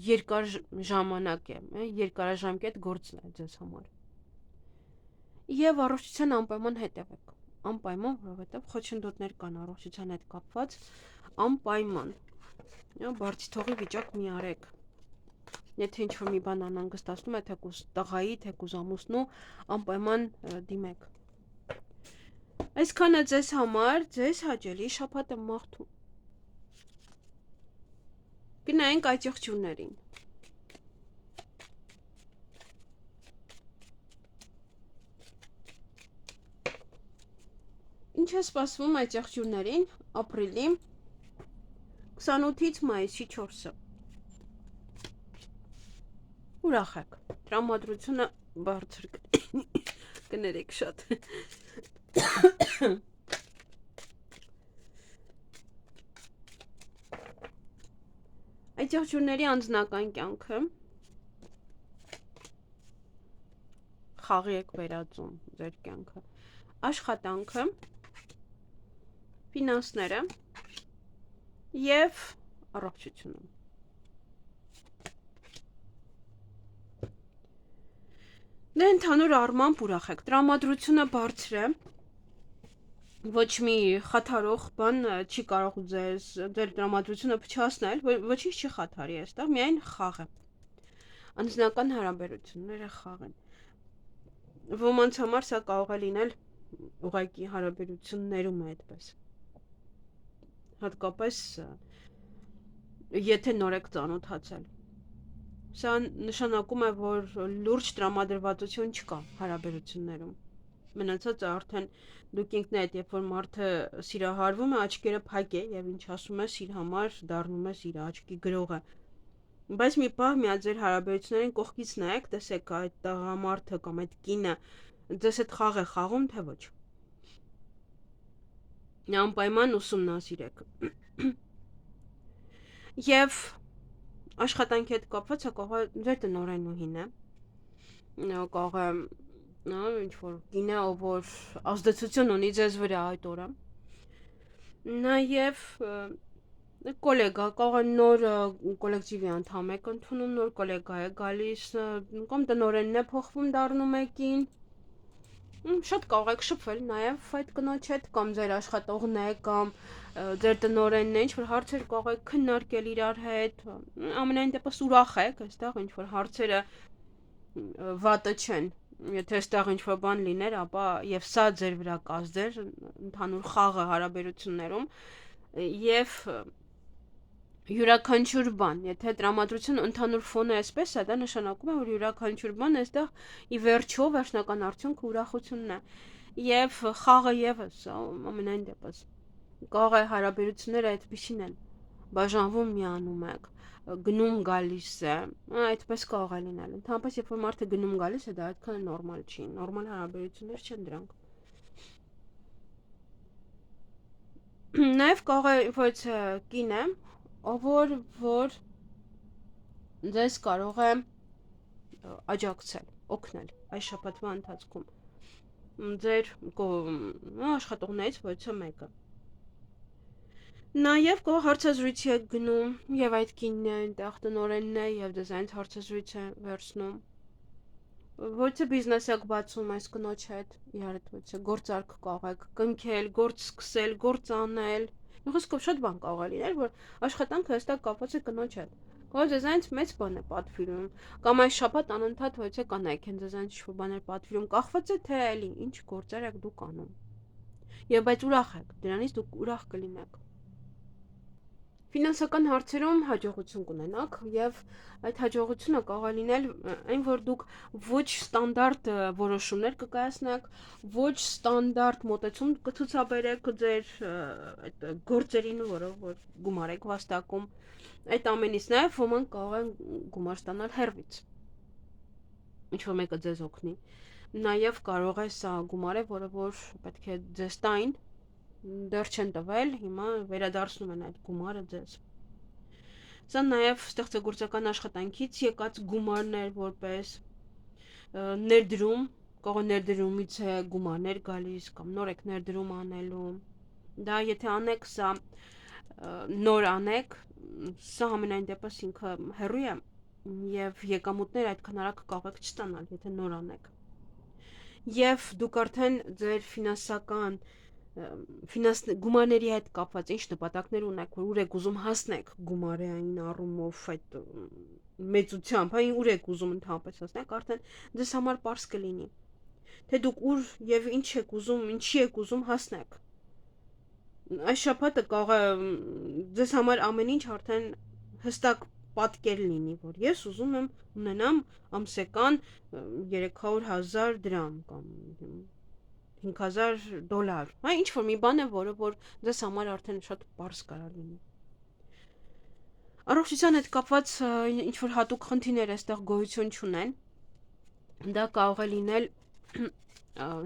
երկար ժամանակ է, երկարաժամկետ գործն է ձեզ համար։ Եվ առողջության անպայման հետևեք, անպայման, որովհետեւ խոչընդոտներ կան առողջության հետ կապված, անպայման։ Բարձի թողի վիճակ մի արեք։ Եթե ինչ-որ մի բան անհանգստացնում է, թեկուզ տղայի, թեկուզ ամուսնու, անպայման դիմեք։ Այսքանը ձեզ համար, ձեզ հաճելի շաբաթ եմ մաղթում։ Գնայինք այճեղջյուրներին։ Ինչ է սպասվում այճեղջյուրներին ապրիլի 28-ից մայիսի 4-ը։ Ուրախ եք, տրամադրությունը բարձր կներեք շատ։ Այճեղջյուրների անձնական կյանքը խաղի եք վերածում ձեր կյանքը, աշխատանքը, ֆինանսները եւ առողջությունը։ Դե ընդհանուր առմամբ ուրախ եք, տրամադրությունը բարձր է, ոչ մի խաթարող բան չի կարող ձեր տրամադրությունը փչացնել, ոչինչ չի խաթարի այստեղ, միայն խաղ է։ Անձնական հարաբերությունները խաղ են։ Ոմանց համար սա կարող է լինել ուղղակի հարաբերություններում է այդպես։ Հատկապես եթե նոր եք ծանոթացել։ Սա նշանակում է, որ լուրջ տրամադրվածություն չկա հարաբերություններում։ Մնացածը արդեն դուք ինքներդ, երբ որ մարդը սիրահարվում է, աչքերը փակ է եւ ինչ ասում ես իր համար դառնում ես իր աչքի գրողը։ Բայց մի պահ միա ձեր հարաբերություններին կողքից նայեք, տեսեք այդ տղամարդը կամ այդ կինը ձեզ հետ խաղ է խաղում, թե ոչ։ Անպայման ուսումնասիրեք։ Եվ աշխատանքի հետ կապված կարող է ձեր տնօրենուհին է, կարող է ինչ որ կինը, ով որ ազդեցություն ունի ձեզ վրա այդ օրը։ Նաև կոլեգա, կարող է նոր կոլեկտիվի անդամ եք ընդունում, նոր կոլեգա է գալիս, կամ տնօրենն է փոխվում դառնում եկին։ Շատ կարող եք շփվել նաև այդ կնոջ հետ, կամ ձեր աշխատողն է, կամ ձեր տնօրենն է, ինչ-որ հարցեր կարող եք քննարկել իրար հետ, ամենայն դեպս ուրախ եք, այստեղ ինչ-որ հարցերը վատը չեն, եթե այստեղ ինչ-որ բան լիներ, ապա եւ սա ձեր վրա կազդեր ընդհանուր խաղը հարաբերություններում, Եվ յուրաքանչյուր բան, եթե տրամադրությունը ընդհանուր ֆոնը այսպես է, դա նշանակում է, որ յուրաքանչյուր բան այստեղ ի վերջո վերջնական արդյունքը ուրախությունն է։ Եվ խաղը եւս ամենայն դեպս կարող է հարաբերությունները այդպեսին են բաժանվում միանում եք գնում գալիս է այդպես կարող է լինել ընդհանրապես երբ որ մարդը գնում գալիս է դա այդքան նորմալ չի նորմալ հարաբերություններ չեն դրանք նաև կարող է ոչ կին է որ ձեզ կարող է աջակցել օգնել այս շաբաթվա ընթացքում ձեր աշխատողներից ոչը մեկը Նաև կողը հարցազրույցի եք գնում և այդ կինն է այնտեղ տնօրենն է և դեզ այնց հարցազրույց է վերցնում Ոչ բիզնես եք բացում այս կնոջ հետ իրար հետ ոչ գործարք կարող եք կնքել, գործ սկսել, գործ անել Խոսքով շատ բան կարող է լինել, որ աշխատանքը հստակ կապված է կնոջ հետ Կարող դեզ այնց մեծ բան է պատվիրում Կամ այս շաբաթ անընդհատ ոչ կանայք են դեզ այնց ինչ-որ բաներ պատվիրում Կախված է թե էլի ինչ գործեր եք դուք անում Եվ բայց ուրախ եք, դրանից դուք ուրախ կլինեք Ֆինանսական հարցերում հաջողություն կունենաք եւ այդ հաջողությունը կարող է լինել այն որ դուք ոչ ստանդարտ որոշումներ կկայացնեք, ոչ ստանդարտ մոտեցում կցուցաբերեք ձեր այդ գործերին, որով որ գումար եք վաստակում։ Այդ ամենից նաեւ ոմանք կարող են գումար ստանալ հերվից։ Ինչ որ մեկը ձեզ օգնի։ Նաեւ կարող է սա գումարը, որը որ պետք է ձեզ տային դեռ չեն տվել, հիմա վերադարձնում են այդ գումարը ձեզ։ Սա նաև ստեղծագործական աշխատանքից եկած գումարներ որպես ներդրում, կարող ներդրումից է գումարներ գալիս կամ նոր եք ներդրում անելու։ Դա եթե անեք սա նոր անեք, սա ամենայն դեպս ինքը հեռու է եւ եկամուտներ այդքան արագ կարող եք չստանալ, եթե նոր անեք։ Եվ դուք արդեն ձեր ֆինանսական գումարների հետ կապված ինչ նպատակներ ունեք, որ ուր եք ուզում հասնեք գումարային առումով այդ մեծությամբ, այն ուր եք ուզում ընդհանրապես հասնեք, արդեն ձեզ համար པարզ կլինի, թե դուք ուր եւ ինչ եք ուզում, ինչի եք ուզում հասնեք։ Այս շաբաթը կարող է ձեզ համար ամեն ինչ արդեն հստակ պատկեր լինի, որ ես ուզում եմ ունենամ ամսական 300,000 դրամ կամ $5,000 Հա ինչ որ մի բան է, որը որ ձեզ համար արդեն շատ པարզ կարա լինի։ Առողջության հետ կապված ինչ որ հատուկ խնդիրներ այստեղ գոյություն չունեն։ Դա կարող է լինել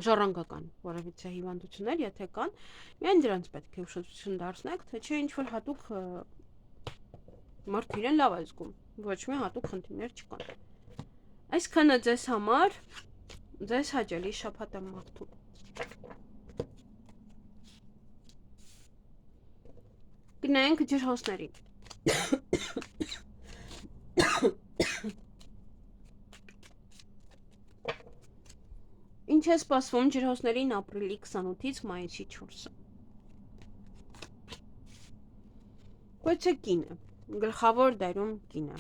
ժառանգական որևիցե հիվանդություններ, եթե կան, միայն դրանց պետք է ուշադրություն դարձնեք, թե չէ ինչ որ հատուկ մարդը իրեն լավ է զգում, ոչ մի հատուկ խնդիրներ չկան։ Այսքանը ձեզ համար ձեզ հաճելի շաբաթ եմ մաղթում։ Գնանք ջրհոսների։ Ինչ է սպասվում ջրհոսներին ապրիլի 28-ից մայիսի 4-ը։ Ոչ է կին է, գլխավոր դերում կին է։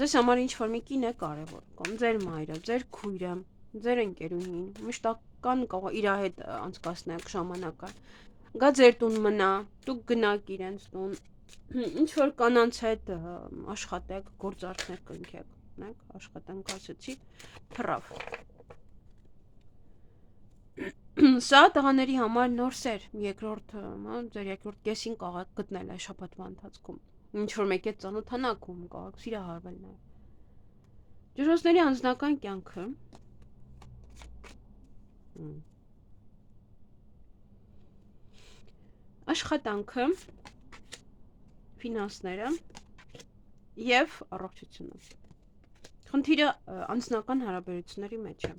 Ձեզ համար ինչ որ մի կին է կարևոր, կամ ձեր մայրը, ձեր քույրը, ձեր ընկերուհին, մշտական կարող իր հետ անցկացնեք ժամանակը։ Գա ձեր տուն մնա, դուք գնաք իրենց տուն, ինչ որ կանանց հետ աշխատեք, գործարքներ կնքեք, նեք, աշխատանք ասեցի, թռավ։ Սա տղաների համար նոր սեր, երկրորդ, ձեր երկրորդ կեսին կարող եք գտնել այս շաբաթվա ընթացքում։ Ինչ որ մեկ է ծանոթանաք ում կարող եք սիրահարվել նաև։ Ջրհոսների անձնական կյանքը աշխատանքը, ֆինանսները եւ առողջությունը։ Խնդիրը անձնական հարաբերությունների մեջ է։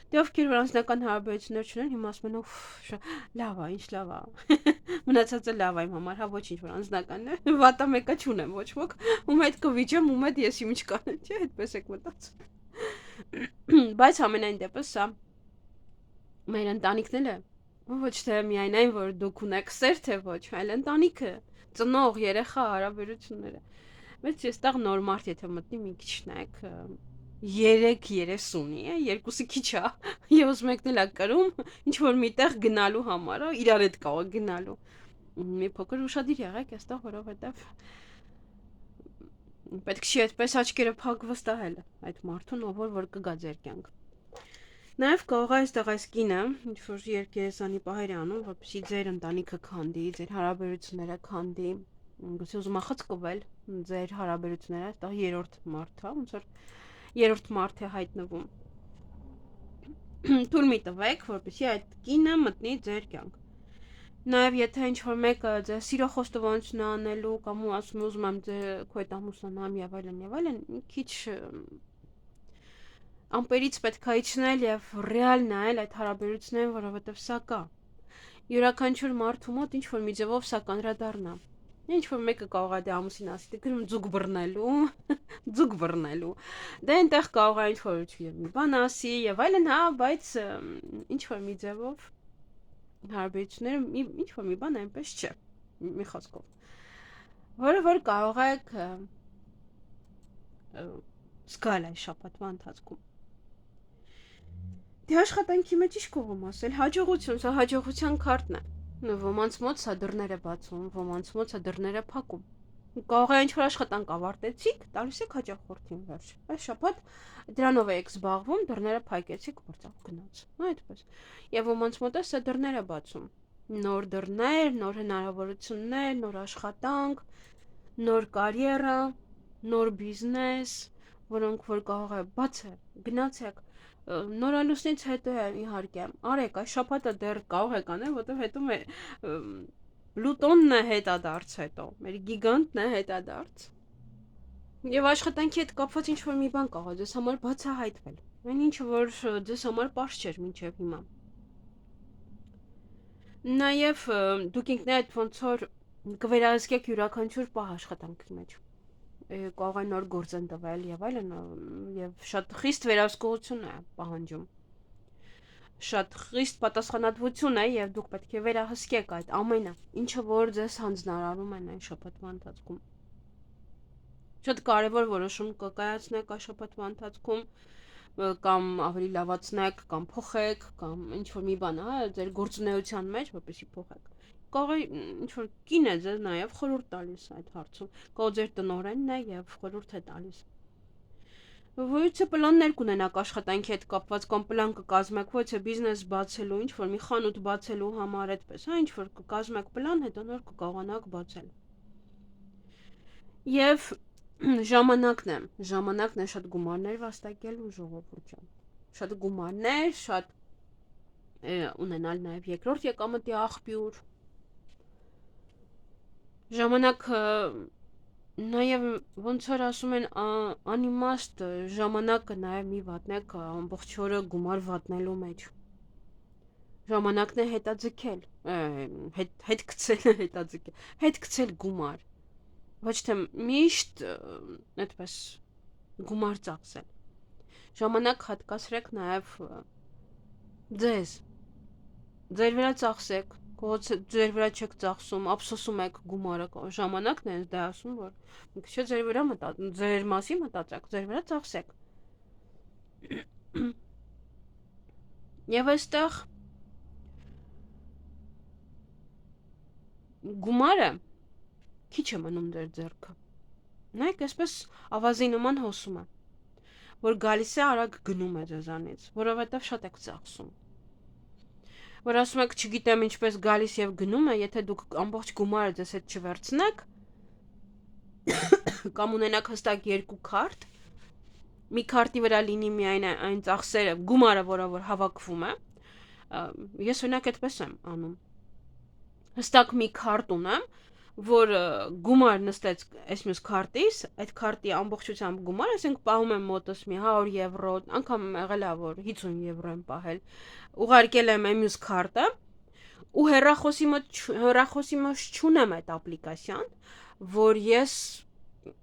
Դե ովքեր որ անձնական հարաբերություններ չունեն, հիմա ասում են, լավ է, ինչ լավ է։ Մնացածը լավ է իմ համար, հա ոչինչ որ անձնականն է, վատա մեկը չունեմ ոչ ոք, ում հետ կվիճեմ, ում հետ ես ինչ կանեմ, չէ, այդպես եք մտածում։ Բայց ամենայն դեպս սա մեր ընտանիքն է, ոչ թե միայն այն, որ դուք ունեք սեր, թե ոչ, այլ ընտանիքը, ծնող, երեխա հարաբերությունները։ Բայց այստեղ նոր մարդ եթե մտնի մի քիչ նայեք 3:30-ի է, երկուսը քիչ է, եւս մեկն էլ է կրում, ինչ որ միտեղ գնալու համար, իրար հետ կարող գնալու։ մի փոքր ուշադիր եղեք այստեղ, որովհետև պետք չի այդպես աչքերը փակ վստահել այդ մարդուն, ով որ կգա ձեր կյանք։ Նաև կարող է այստեղ այս կինը ինչ որ երկերեսանի պահեր անում, որպեսզի ձեր ընտանիքը քանդի, ձեր հարաբերությունները քանդի, գուցե ուզում ախցկվել ձեր հարաբերությունները, այստեղ երրորդ մարդ է, ոնց որ երրորդ մարդ է հայտնվում։ Թույլ մի տվեք, որպեսզի այդ կինը մտնի ձեր կյանք։ Նաև եթե ինչ-որ մեկը ձեր սիրո խոստովանություն անելու կամ ուզում եմ քո հետ ամուսնանամ եւ այլն, մի քիչ ամպերից պետք է իջնել եւ ռեալ նայել այդ հարաբերություններին, որովհետեւ սա կա։ Յուրաքանչյուր մարդու մոտ ինչ-որ մի ձևով սա կանդրադառնա։ Ինչ-որ մեկը կարող է դե ամուսին ասի, դե գրում ձուկ բռնելու, դե այնտեղ կարող է ինչ-որ մի բան ասի եւ այլն, հա, բայց ինչ-որ մի ձևով հարաբերությունները ինչ-որ մի բան այնպես չէ, մի խոսքով, որը որ կարող եք զգալ այս շաբաթվա ընթացքում։ Դե աշխատանքի մեջ ինչ կողմ ասել, հաջողություն, սա հաջողության քարտն է։ Ոմանց մոտ սա դռներ է բացում, ոմանց մոտ սա դռներ է փակում։ Կարող է ինչ-որ աշխատանք ավարտեցիք, տալիս եք հաջողորդին վերջ։ Այս շաբաթ դրանով եք զբաղվում, դռները փակեցիք, որտեղ գնաց։ Այդպես։ Եվ ոմանց մոտ է սա դռներ է բացում։ Նոր դռներ, նոր հնարավորություններ, նոր աշխատանք, նոր կարիերա, նոր բիզնես, որոնք որ կարող է բացել, գնացեք նորալուսնից հետո իհարկե արեք այս շաբաթը դեռ կարող եք անել, որտեղ հետո Պլուտոնն է հետադարձ հետո, մեր գիգանտն է հետադարձ։ Եվ աշխատանքի հետ կապված ինչ-որ մի բան կարող է ձեզ համար բացահայտվել։ Այն ինչ որ ձեզ համար պարզ չէր մինչև հիմա։ Նաև դուք ինքներդ ոնց որ կվերահսկեք յուրաքանչյուր պահ աշխատանքի մեջ։ Կարող է նոր գործ են տվել եւ այլն եւ շատ խիստ վերահսկողություն է պահանջում։ Շատ խիստ պատասխանատվություն է եւ դուք պետք է վերահսկեք այդ ամենը, ինչը որ ձեզ հանձնարարում են այն շաբաթվա ընթացքում։ Շատ կարևոր որոշում կկայացնեք այս շաբաթվա ընթացքում կամ ավելի լավացնեք կամ փոխեք կամ ինչ որ մի բան, հա, ձեր գործունեության մեջ, որպեսզի փոխեք։ Կարող է ինչ-որ կին է ձեզ նաև խորհուրդ տալիս այդ հարցում, կարող ձեր տնօրենն է եւ խորհուրդ է տալիս։ Ոյցե պլաններ կունենաք աշխատանքի հետ կապված կամ պլան կկազմեք, ոյցե բիզնես բացելու, ինչ-որ մի խանութ բացելու համար այդպես, հա, ինչ-որ կկազմեք պլան, հետո նոր կկարողանաք բացել։ Եվ ժամանակն է շատ գումարներ վաստակելու ժողովուրդ ջան։ Շատ գումարներ, շատ ունենալ նաև երկրորդ եկամտի աղբյուր։ Ժամանակ նաև ոնց որ ասում են անիմաստ ժամանակը նաև մի վատնեք ամբողջ օրը գումար վատնելու մեջ։ Ժամանակն է հետաձգել, հետ գցել գումար։ Ոչ թե միշտ այդպես գումար ծախսել։ Ժամանակ հատկացրեք նաև ձեզ։ Ձեր վրա ծախսեք, ձեր վրա չեք ծախսում, ափսոսում եք գումարը, ժամանակն է դա ասում, որ մի քիչ ձեր վրա ձեր մասի մտածեք, ձեր վրա ծախսեք։ Եվ այստեղ գումարը քիչ է մնում ձեր ձեռքը։ Նայեք, այսպես ավազի նման հոսում է, որ գալիս է արագ գնում է ձեզանից, որովհետև շատ եք ծախսում։ Որ ասում եք, չգիտեմ ինչպես գալիս եւ գնում է, եթե դուք ամբողջ գումարը ձեզ հետ չվերցնեք, կամ ունենաք հստակ երկու քարտ, մի քարտի վրա լինի միայն այն ծախսերը, գումարը, որը որ հավաքվում է, ես օրինակ այդպես եմ անում։ Հստակ մի քարտ ունեմ, որ գումար նստեց այս մյուս քարտից, այդ քարտի ամբողջությամբ գումար, ասենք պահում եմ մոտս մի 100 եվրո, անգամ եղել է որ 50 եվրո եմ պահել, ուղարկել եմ այն մյուս քարտը, ու հեռախոսի մեջ չունեմ այդ ապլիկացիան, որ ես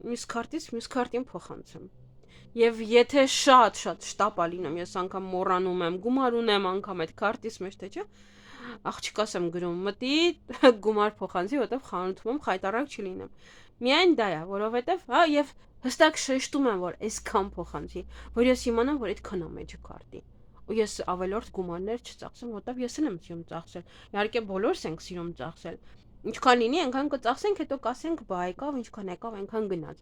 մյուս քարտից մյուս քարտին փոխանցեմ։ Եվ եթե շատ շտապ լինեմ, ես անգամ մոռանում եմ, գումար ունեմ անգամ այդ քարտից մեջ թե չէ, աղջիկաս եմ գրում, մտի գումար փոխանցի, որտեվ խանութում եմ խայտարակ չլինեմ։ Միայն դա է, որովհետև, հա, եւ հստակ շեշտում եմ, որ այսքան փոխանցի, որ ես իմանամ, որ այդքան է մեջը քարտի։ Ու ես ավելորդ գումարներ չծախսեմ, որտեվ ես էլ եմ սիրում ծախսել։ Իհարկե բոլորս ենք սիրում ծախսել։ Ինչքան լինի, այնքան կծախսենք, հետո կասենք, բա եկավ, ինչքան եկավ, այնքան գնաց։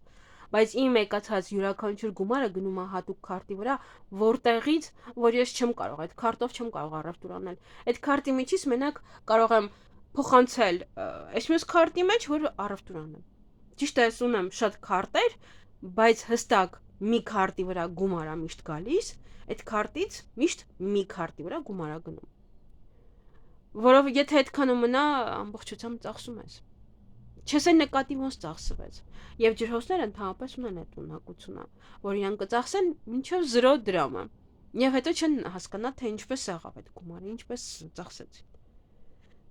Բայց իմ եկածած յուրաքանչյուր գումարը գնում է հատուկ քարտի վրա, որտեղից, որ ես չեմ կարող, այդ քարտով չեմ կարող առևտուր անել։ Այդ քարտի միջից մենակ կարող եմ փոխանցել այս մյուս քարտի մեջ, որ առևտուր անեմ։ Ճիշտ է, ես ունեմ շատ քարտեր, բայց հստակ մի քարտի վրա գումար է միշտ գալիս, այդ քարտից միշտ մի քարտի վրա գումար է գնում։ Որով եթե այդքանը մնա, ամբողջությամբ ծախսում ես։ Չես այն նկատի ոնց ծախսվեց։ Եվ ջրհոսները ընդհանրապես ունեն այդ ունակությունը, որ իրենք կծախսեն մինչև 0 դրամը։ Եվ հետո չեն հասկանա, թե ինչպես եղավ այդ գումարը, ինչպես ծախսեցին։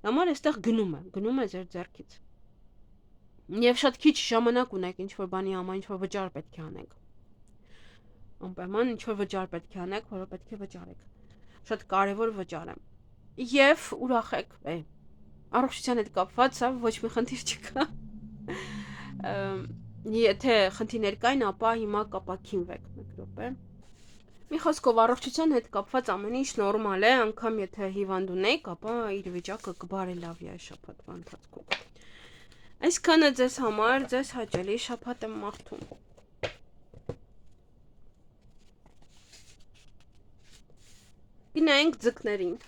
Համար այստեղ գնում է ձեր ձեռքից։ Եվ շատ քիչ ժամանակ ունեք ինչ-որ բանի համար, ինչ-որ վճար պետք է անեք։ Անպայման ինչ-որ վճար պետք է անեք, որը պետք է վճարեք։ Շատ կարևոր վճար է։ Եվ ուրախ եք, առողջության հետ կապված, ոչ մի խնդիր չկա։ Եթե խնդիրներ կային, ապա հիմա կապակինվեք, մեկ րոպե։ Մի խոսքով առողջության հետ կապված ամեն ինչ նորմալ է, անգամ եթե հիվանդ ունեք, ապա իր վիճակը կբարելավի այս շաբաթվա ընթացքում։ Այսքանը ձեզ համար, ձեզ հաճելի շաբաթ եմ մաղթում։ Գնայինք ձկներին։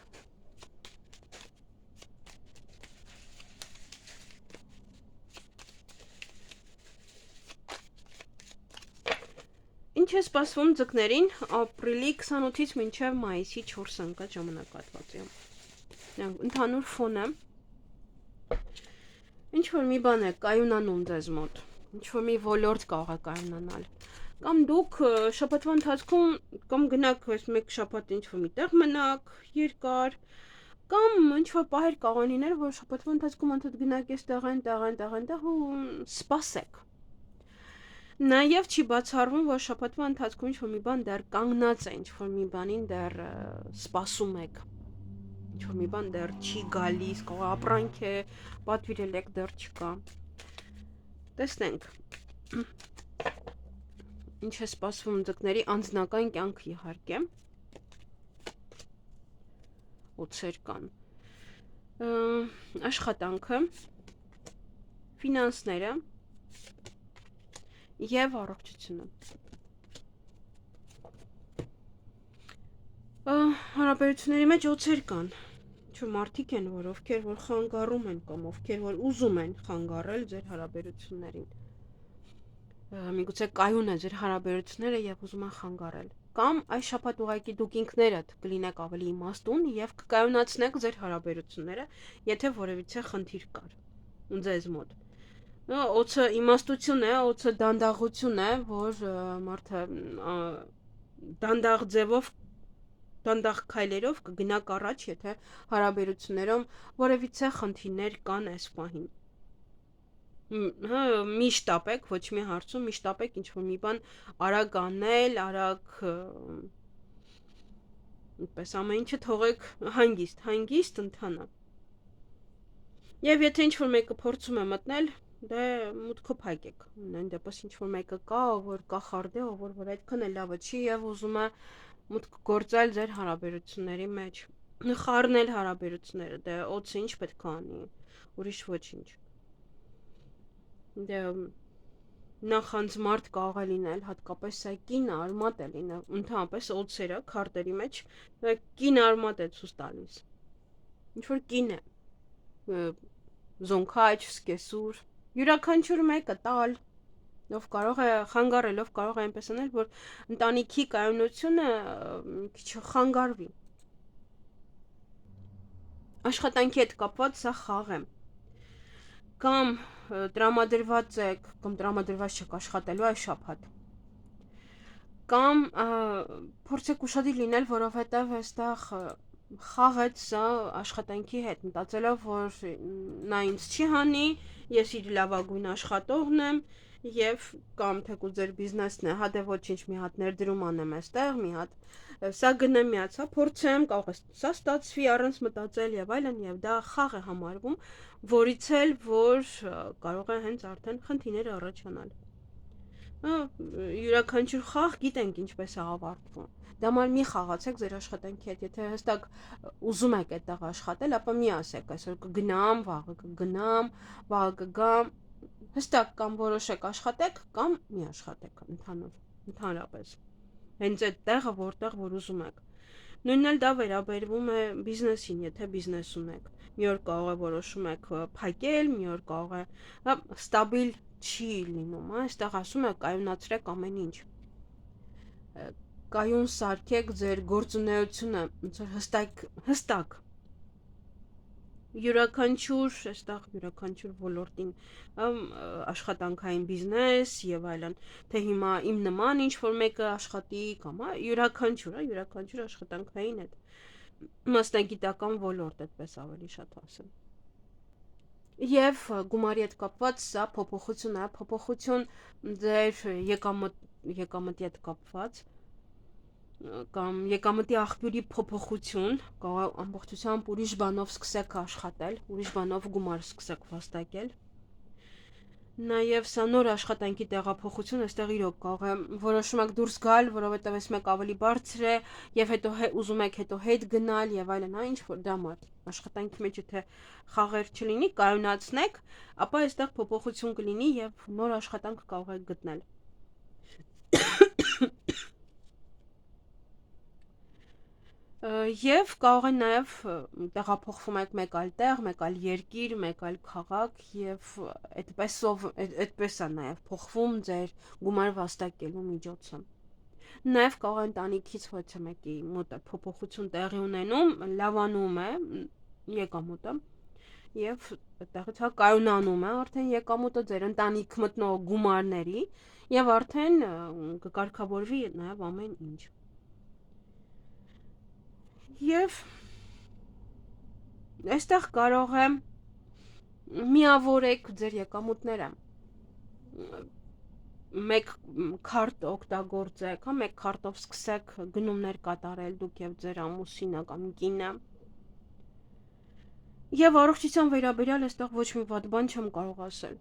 Ինչ է սպասվում ձկներին ապրիլի 28-ից մինչև մայիսի 4 ընկած ժամանակահատվածում։ Ընդհանուր ֆոնը ինչ-որ մի բան է կայունանում ձեզ մոտ, ինչ-որ մի ոլորտ կարող է կայունանալ, կամ դուք շաբաթվա ընթացքում կամ գնաք մեկ շաբաթ ինչ-որ մի տեղ մնաք երկար, կամ ինչ-որ պահեր կարող են լինել, որ շաբաթվա ընթացքում անդադ գնաք այստեղ այնտեղ ու սպասեք։ Նաև չի բացառվում, որ շաբաթվա ընթացքում ինչ-որ մի բան դեռ կանգնած է, ինչ-որ մի բանին դեռ սպասում եք, ինչ-որ մի բան դեռ չի գալիս, կարող ապրանք է, պատվիրել եք, դեռ չկա։ Տեսնենք։ Ինչ է սպասվում ձկների անձնական կյանք իհարկե։ Օծեր կան։ Աշխատանքը, ֆինանսները և առողջությունը։ Հարաբերությունների մեջ օծեր կան, ինչ-որ մարդիկ են, ովքեր որ խանգարում են կամ ովքեր որ ուզում են խանգարել ձեր հարաբերություններին։ Միգուցե կայուն է ձեր հարաբերությունները և ուզում են խանգարել։ Կամ այս շաբաթ ուղղակի դուք ինքներդ կլինեք ավելի իմաստուն և կկայունացնեք ձեր հարաբերությունները, եթե որևիցե խնդիր կար ձեզ մոտ։ Օծը իմաստություն է, օծը դանդաղություն է, որ մարդը դանդաղ ձևով, դանդաղ քայլերով կգնաք առաջ, եթե հարաբերություններում որևիցե խնդիրներ կան այս պահին։ Մի շտապեք, ոչ մի հարցում, մի շտապեք ինչ-որ մի բան արագ անել, արագ այդպես ամեն ինչը թողեք հանգիստ ընթանա։ Եվ եթե ինչ-որ մեկը փորձում է մտնել, դե մուտքը փակեք։ Այն դեպս ինչ-որ մեկը կա, որ կախարդ է, որ այդքան է լավը չի եւ ուզում է մուտք գործել ձեր հարաբերությունների մեջ, խառնել հարաբերությունները, դե օծը ինչ պետք է անի, ուրիշ ոչինչ։ Դե նախանձմարտ կարող է լինել, հատկապես սա կին արմատ է լինել, ընդհանրապես օծերը քարտերի մեջ կին արմատ է ցույց տալիս։ Ինչ որ կին է, զոնքաչ, սկեսուր, յուրաքանչյուր մեկը տալ, ով կարող է խանգարել, ով կարող է այնպես անել, որ ընտանիքի կայունությունը քիչ խանգարվի։ Աշխատանքի հետ կապված սա խաղ է։ Կամ տրամադրված եք, կամ տրամադրված չեք աշխատելու այս շաբաթ։ Կամ փորձեք ուշադիր լինել, որովհետև այստեղ խաղեց սա աշխատանքի հետ, մտածելով, որ նա ինձ չի հանի, ես իր լավագույն աշխատողն եմ, եւ կամ թեկուզ ձեր բիզնեսն է, հա դե ոչինչ, մի հատ ներդրում անեմ այստեղ, մի հատ սա գնեմ, մի հատ սա փորձեմ, կարող է սա ստացվի առանց մտածել եւ այլն, եւ դա խաղ է համարվում, որից էլ որ կարող է հենց արդեն խնդիրներ առաջանալ։ յուրաքանչյուր խաղ գիտենք ինչպես է ավարտվում։ Դա մալ մի խաղացեք ձեր աշխատանքի հետ, եթե հստակ ուզում եք այդտեղ աշխատել, ապա մի ասեք, այսօր կգնամ, վաղը կգնամ, վաղը կգամ, հստակ կամ որոշեք աշխատեք, կամ մի աշխատեք ընդհանրապես։ Հենց այդ տեղը, որտեղ որ ուզում եք։ Նույնն էլ դա վերաբերվում է բիզնեսին, եթե բիզնես ունեք։ Մի օր կարող է որոշում եք փակել, մի օր կարող է ստաբիլ չի լինում, այստեղ ասում է կայունացրեք ամեն ինչ։ Կայուն սարքեք ձեր գործունեությունը, ոնց որ հստակ յուրաքանչյուր ոլորտին աշխատանքային բիզնես եւ այլն, թե հիմա իմ նման ինչ որ մեկը աշխատի կամ յուրաքանչյուր աշխատանքային այդ մասնագիտական ոլորտ, այդպես ավելի շատ ասեմ։ Եվ գումարի հետ կապված սա փոփոխություն է, փոփոխություն ձեր եկամտի հետ կապված կամ եկամտի աղբյուրի փոփոխություն, կարող է ամբողջությամբ ուրիշ բանով սկսեք աշխատել, ուրիշ բանով գումար սկսեք վաստակել։ Նաև սա նոր աշխատանքի տեղափոխություն, այստեղ իրոք կարող է որոշում եք դուրս գալ, որովհետև այս մեկ ավելի բարձր է եւ հետո ուզում եք հետո հետ գնալ եւ այլն, ինչ որ դա մար աշխատանքի մեջ եթե խաղեր չլինի, կայունացնեք, ապա այստեղ փոփոխություն կլինի եւ նոր աշխատանք կարող եք գտնել։ Եվ կարող է նաև տեղափոխվում եք մեկ այլ տեղ, մեկ այլ երկիր, մեկ այլ քաղաք եւ այդպես է նաև փոխվում ձեր գումար վաստակելու միջոցը։ Նաև կարող է ընտանիքից ոչ մեկի մոտ փոփոխություն տեղի ունենում, լավանում է եկամուտը եւ այդտեղից կայունանում է արդեն եկամուտը ձեր ընտանիք մտնող գումարների եւ արդեն կկարգավորվի նաև ամեն ինչ։ Եվ այստեղ կարող է միավորեք ձեր եկամուտները, մեկ քարտ օգտագործեք, մեկ քարտով սկսեք գնումներ կատարել դուք եւ ձեր ամուսինը կամ կինը։ Եվ առողջության վերաբերյալ այստեղ ոչ մի վատ բան չեմ կարող ասել։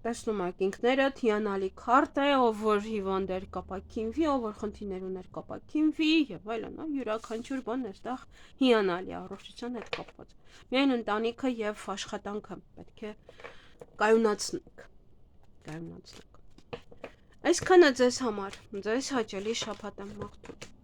Տեսնում եք ինքներդ հիանալի քարտ է, ով որ հիվանդ էր կապակինվի, ով որ խնդիրներ ուներ կապակինվի եւ այլն, յուրաքանչյուր բան այստեղ հիանալի առողջության հետ կապված։ Միայն ընտանիքը եւ աշխատանքը պետք է կայունացնեք։ Այսքանը ձեզ համար, ձեզ հաճելի շաբաթ եմ մաղթում։